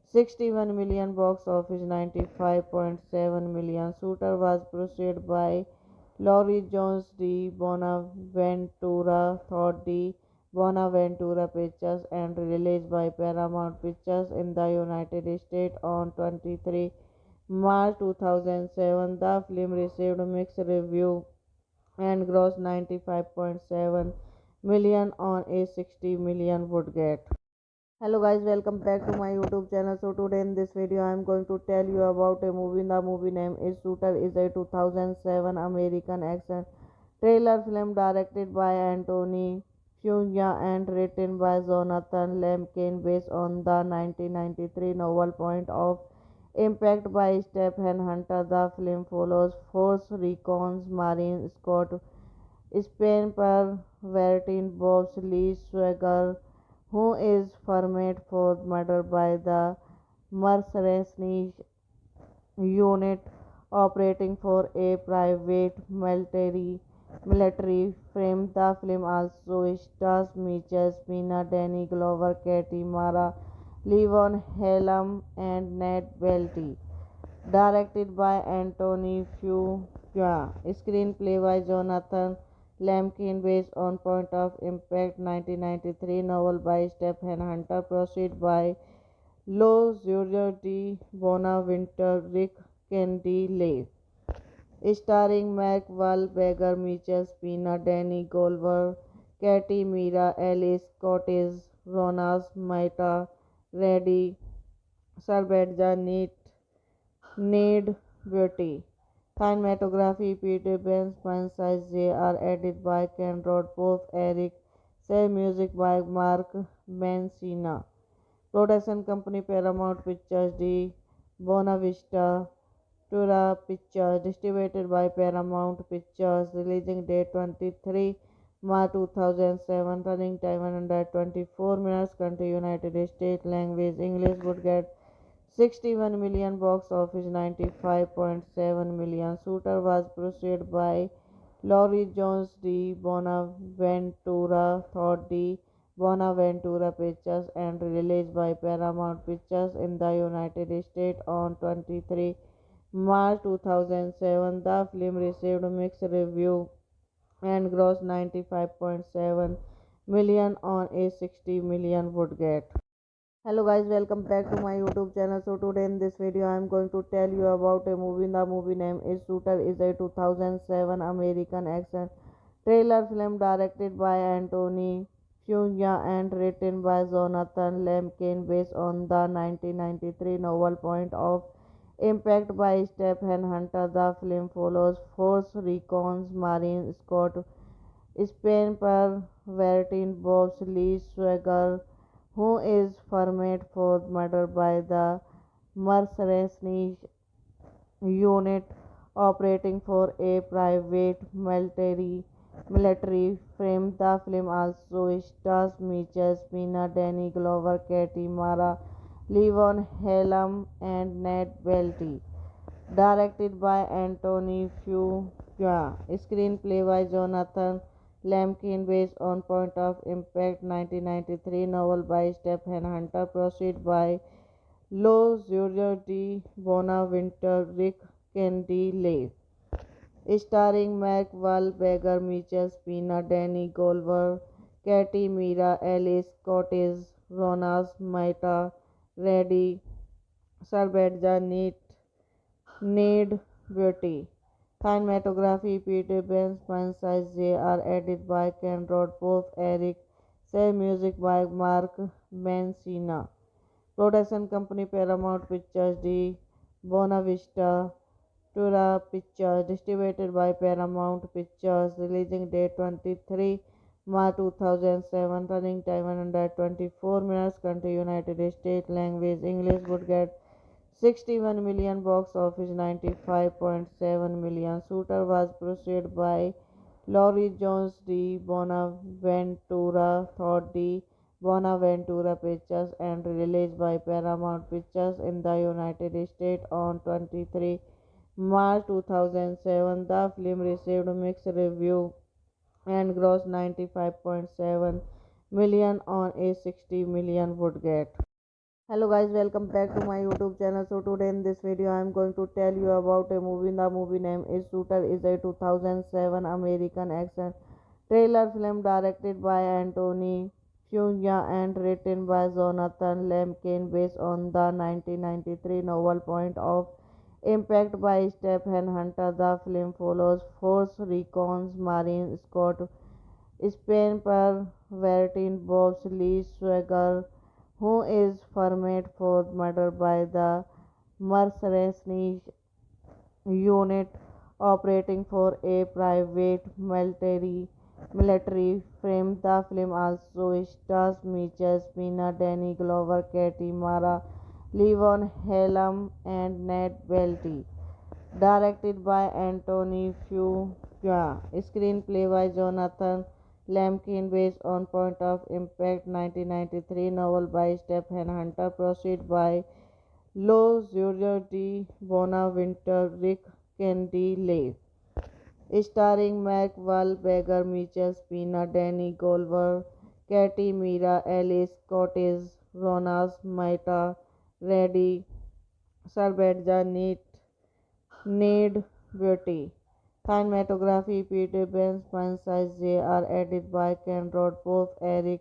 61 million, box office 95.7 million. Shooter was produced by Laurie Jones de Bonaventura, Todd de Bonaventura Pictures and released by Paramount Pictures in the United States on 23 March 2007. The film received mixed reviews and grossed 95.7 million on a 60 million budget. Hello guys, welcome back to my YouTube channel. So today in this video I am going to tell you about a movie. The movie name is Shooter. Is a 2007 American action trailer film directed by Anthony Fuqua and written by Jonathan Lemkin based on the 1993 novel Point of Impact by Stephen Hunter. The film follows Force Recon's Marine Scott Spain per Vertin Bob's Lee Swagger, who is framed for murder by the mercenary unit operating for a private military firm. The film also stars Mitchell Spina, Danny Glover, Katie Mara, Levon Helm, and Ned Welty. Directed by Anthony Fuqua. Screenplay by Jonathan Lemkin based on Point of Impact 1993 novel by Stephen Hunter. Proceed by Lo Giorgio di Bonaventure, Rick Candy Lay. Starring Mark Wahlberg, Mitchell Spina, Danny Glover, Katie Mira, Alice Cortez, Ronas Maita, Reddy Sarbedja, Ned Beauty. Cinematography Peter Ben Spencer J.R. Edited by Ken Rodpoff, Eric Say. Music by Mark Mancina. Production company Paramount Pictures de Bonavista Tura Pictures. Distributed by Paramount Pictures. Releasing date 23 March 2007. Running time 124 minutes. Country United States. Language English. Would get 61 million, box office 95.7 million. Shooter was produced by Laurie Jones de Bonaventura, Todd de Bonaventura Pictures and released by Paramount Pictures in the United States on 23 March 2007. The film received mixed reviews and grossed 95.7 million on a 60 million budget. Hello guys, welcome back to my YouTube channel. So today in this video I am going to tell you about a movie. The movie name is Shooter. Is a 2007 American action Trailer film directed by Anthony Fuqua and written by Jonathan Lemkin based on the 1993 novel Point of Impact by Stephen Hunter. The film follows Force Recon's Marine Scott Spain per Vertin Bob's Lee Swagger, who is framed for murder by the mercenary unit operating for a private military firm. The film also stars Mitchell Spina, Danny Glover, Katie Mara, Levon Helm, and Ned Welty. Directed by Anthony Fuqua. Screenplay by Jonathan Lemkin based on Point of Impact 1993 novel by Stephen Hunter. Proceed by Lo Giorgio di Bonaventure, Rick Candy starring Mark Wahlberg, Mitchell Spina, Danny Glover, Katie Mira, Alice Cortez, Ronas Maita, Reddy Sarbedja, Need Beauty. Cinematography Peter Ben Spencer J.R. Edited by Ken Rod Pope Eric Say Music by Mark Mancina. Production company Paramount Pictures de Bonavista Tura Pictures. Distributed by Paramount Pictures. Releasing date 23 March 2007. Running time 124 minutes. Country United States. Language English. Would get 61 million, box office 95.7 million. Shooter was produced by Laurie Jones de Bonaventura Thought de Bonaventura Pictures and released by Paramount Pictures in the United States on 23 March 2007. The film received mixed review and grossed 95.7 million on a 60 million budget. Hello guys, welcome back to my YouTube channel. So today in this video I am going to tell you about a movie. The movie name is Shooter is a 2007 American action trailer film directed by Anthony Fuqua and written by Jonathan Lemkin based on the 1993 novel Point of Impact by Stephen Hunter. The film follows Force Recon's Marine Scott Spain per Vertin Bob's Lee Swagger, who is framed for murder by the mercenary unit operating for a private military firm. The film also stars Mitchell Spina, Danny Glover, Katie Mara, Levon Helm, and Ned Welty. Directed by Anthony Fuqua. Screenplay by Jonathan Lemkin based on Point of Impact 1993 novel by Stephen Hunter. Proceed by Lo Giorgio di Bonaventure, Rick Candy starring Mark Wahlberg, Mitchell Spina, Danny Glover, Katie Mira, Alice Cortez, Ronas Maita, Reddy Sarbedja, Need Beauty. Cinematography Peter Ben Spencer J.R. Edited by Ken Rod Pope Eric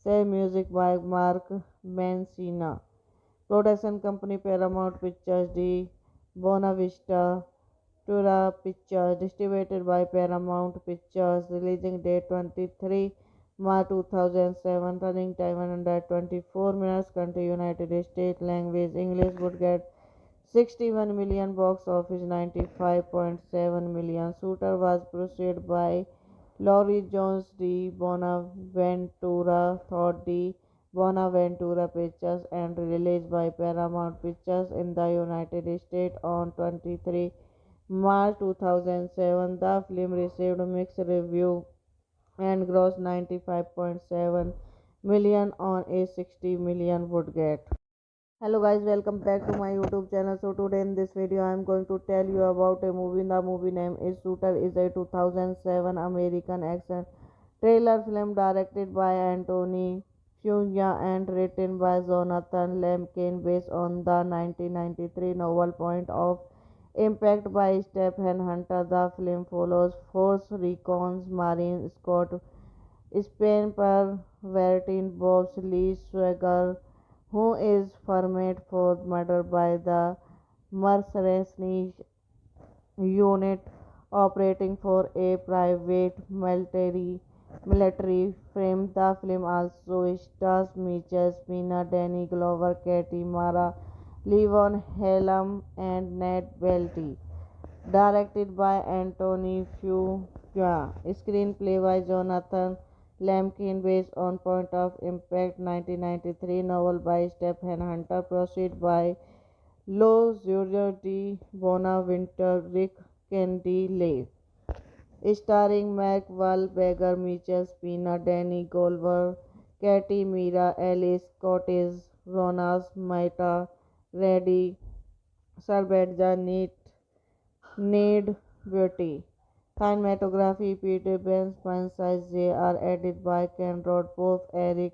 Say Music by Mark Mancina. Production company Paramount Pictures de Bonavista Tura Pictures. Distributed by Paramount Pictures. Releasing date 23 March 2007. Running time 124 minutes. Country United States. Language English. Would get 61 million, box office 95.7 million. Shooter was produced by Laurie Jones de Bonaventura Thought de Bonaventura Pictures and released by Paramount Pictures in the United States on 23 March 2007. The film received mixed review and grossed 95.7 million on a 60 million budget. Hello guys, welcome back to my YouTube channel. So today in this video I am going to tell you about a movie. The movie name is Shooter is a 2007 American action trailer film directed by Anthony Fuqua and written by Jonathan Lemkin based on the 1993 novel Point of Impact by Stephen Hunter. The film follows Force Recon's Marine Scott Spain per Vertin Bob's Lee Swagger, who is framed for murder by the mercenary unit operating for a private military firm. The film also stars Mitchell Spina, Danny Glover, Katie Mara, Levon Helm, and Ned Welty. Directed by Anthony Fuqua. Screenplay by Jonathan Lemkin based on Point of Impact 1993 novel by Stephen Hunter. Proceed by Lo Giorgio di Bonaventure, Rick Candy starring Mark Wahlberg, Mitchell Spina, Danny Glover, Katie Mira, Alice Cottage, Ronas Maita, Reddy Sarbadja, Need Beauty. Cinematography Peter Ben Spencer J.R. Edited by Ken Rodpoff, Eric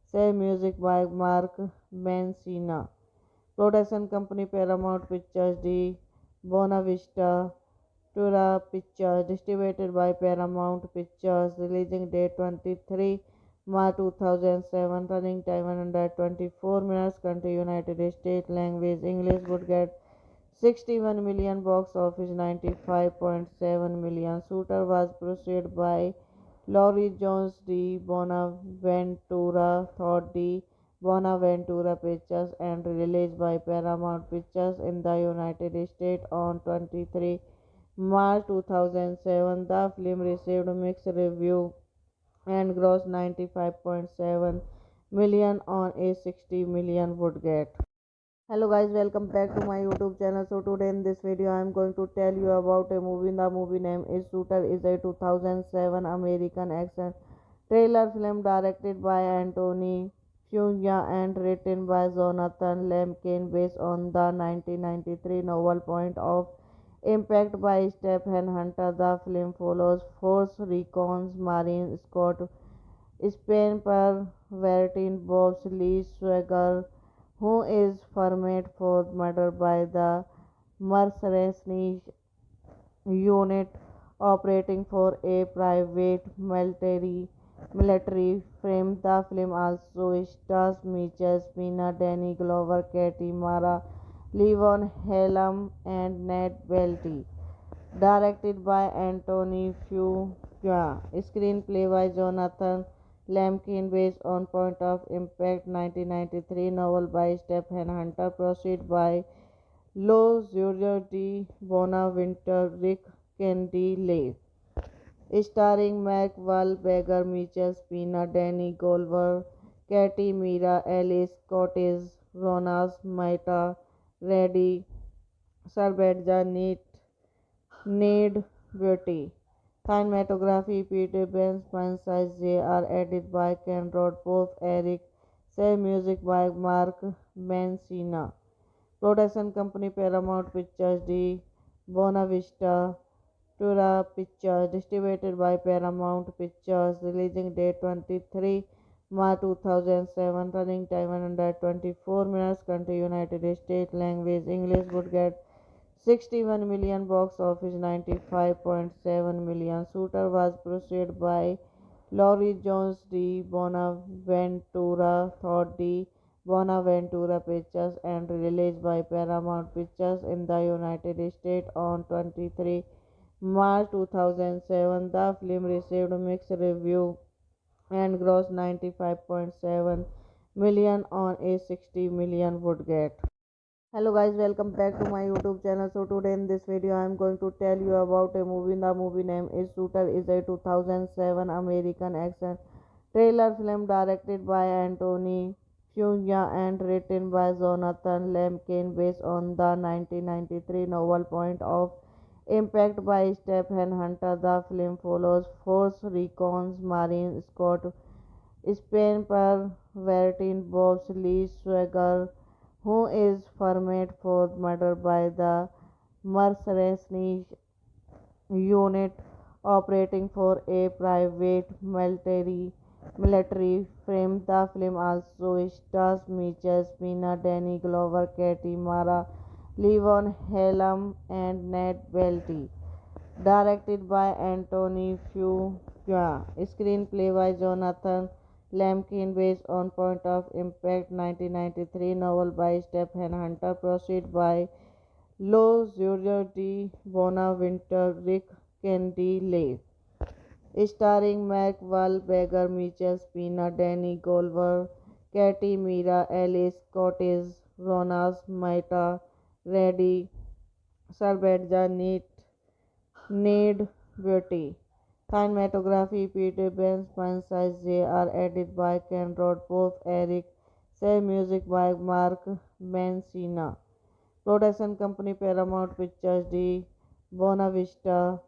Say music by Mark Mancina. Production company Paramount Pictures de Buena Vista Tura Pictures. Distributed by Paramount Pictures. Releasing date 23 March 2007. Running time 124 minutes. Country United States. Language English. Would get 61 million, box office 95.7 million. Shooter was produced by Laurie Jones de Bonaventura, Thought de Bonaventura Pictures, and released by Paramount Pictures in the United States on 23 March 2007. The film received mixed reviews and grossed 95.7 million on a 60 million budget. Hello guys, welcome back to my YouTube channel. So today in this video I am going to tell you about a movie. The movie name is Shooter. Is a 2007 American action trailer film directed by Anthony Fuqua and written by Jonathan Lemkin based on the 1993 novel Point of Impact by Stephen Hunter. The film follows Force Recon's Marine Scott Spain per Vertin Bob's Lee Swagger, who is framed for murder by the mercenary unit operating for a private military firm. The film also stars Mitchell Spina, Danny Glover, Katie Mara, Levon Helm, and Ned Welty. Directed by Anthony Fuqua. Screenplay by Jonathan Lemkin based on Point of Impact 1993 novel by Stephen Hunter. Proceed by. Lo Giorgio di Bonaventure, Rick Candy starring Mark Wahlberg, Mitchell Spina, Danny Glover, Katie Mira, Alice Cottage, Ronas Maita, Reddy Sarbadja, Need Beauty. Cinematography Peter Ben Spencer J.R. Edited by Ken Rodpoff, Eric Say music by Mark Mancina. Production company Paramount Pictures de Buena Vista Tura Pictures. Distributed by Paramount Pictures. Releasing date 23 March 2007. Running time 124 minutes. Country United States. Language English. Would get 61 million, box office 95.7 million. Shooter was produced by Laurie Jones de Bonaventura, Thought de Bonaventura Pictures, and released by Paramount Pictures in the United States on 23 March 2007. The film received mixed reviews and grossed 95.7 million on a 60 million budget. Hello guys, welcome back to my YouTube channel. So today in this video I am going to tell you about a movie. The movie name is Shooter. Is a 2007 American action trailer film directed by Anthony Fuqua and written by Jonathan Lemkin based on the 1993 novel Point of Impact by Stephen Hunter. The film follows Force Recon's Marine Scott Spain per Vertin Bob's Lee Swagger, who is framed for murder by the mercenary unit operating for a private military firm. The film also stars Mitchell Spina, Danny Glover, Katie Mara, Levon Helm, and Ned Welty. Directed by Anthony Fuqua. Screenplay by Jonathan Lemkin based on Point of Impact 1993 novel by Stephen Hunter. Proceed by Lo Giorgio di Bonaventure, Rick Candy Lane. Starring Mark Wahlberg, Mitchell Spina, Danny Glover, Katie Mira, Alice Cortez, Ronas Maita, Reddy Salvatja, Ned Beauty. Cinematography Peter Ben Spencer J are edited by Ken Rodpoff, Eric Say music by Mark Mancina. Production company Paramount Pictures de Buena Vista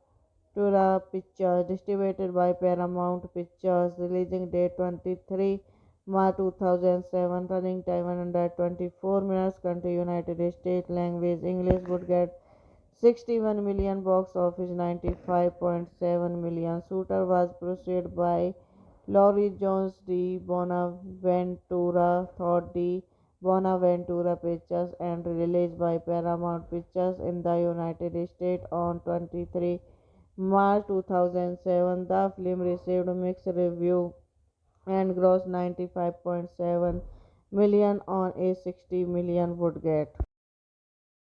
Tura Pictures, distributed by Paramount Pictures, releasing date 23 March 2007, running time 124 minutes, country United States, language English, would get 61 million, box office 95.7 million. Shooter was preceded by Laurie Jones de Bonaventura, thought de Bonaventura Pictures, and released by Paramount Pictures in the United States on 23 March 2007. The film received mixed reviews and grossed 95.7 million on a 60 million budget.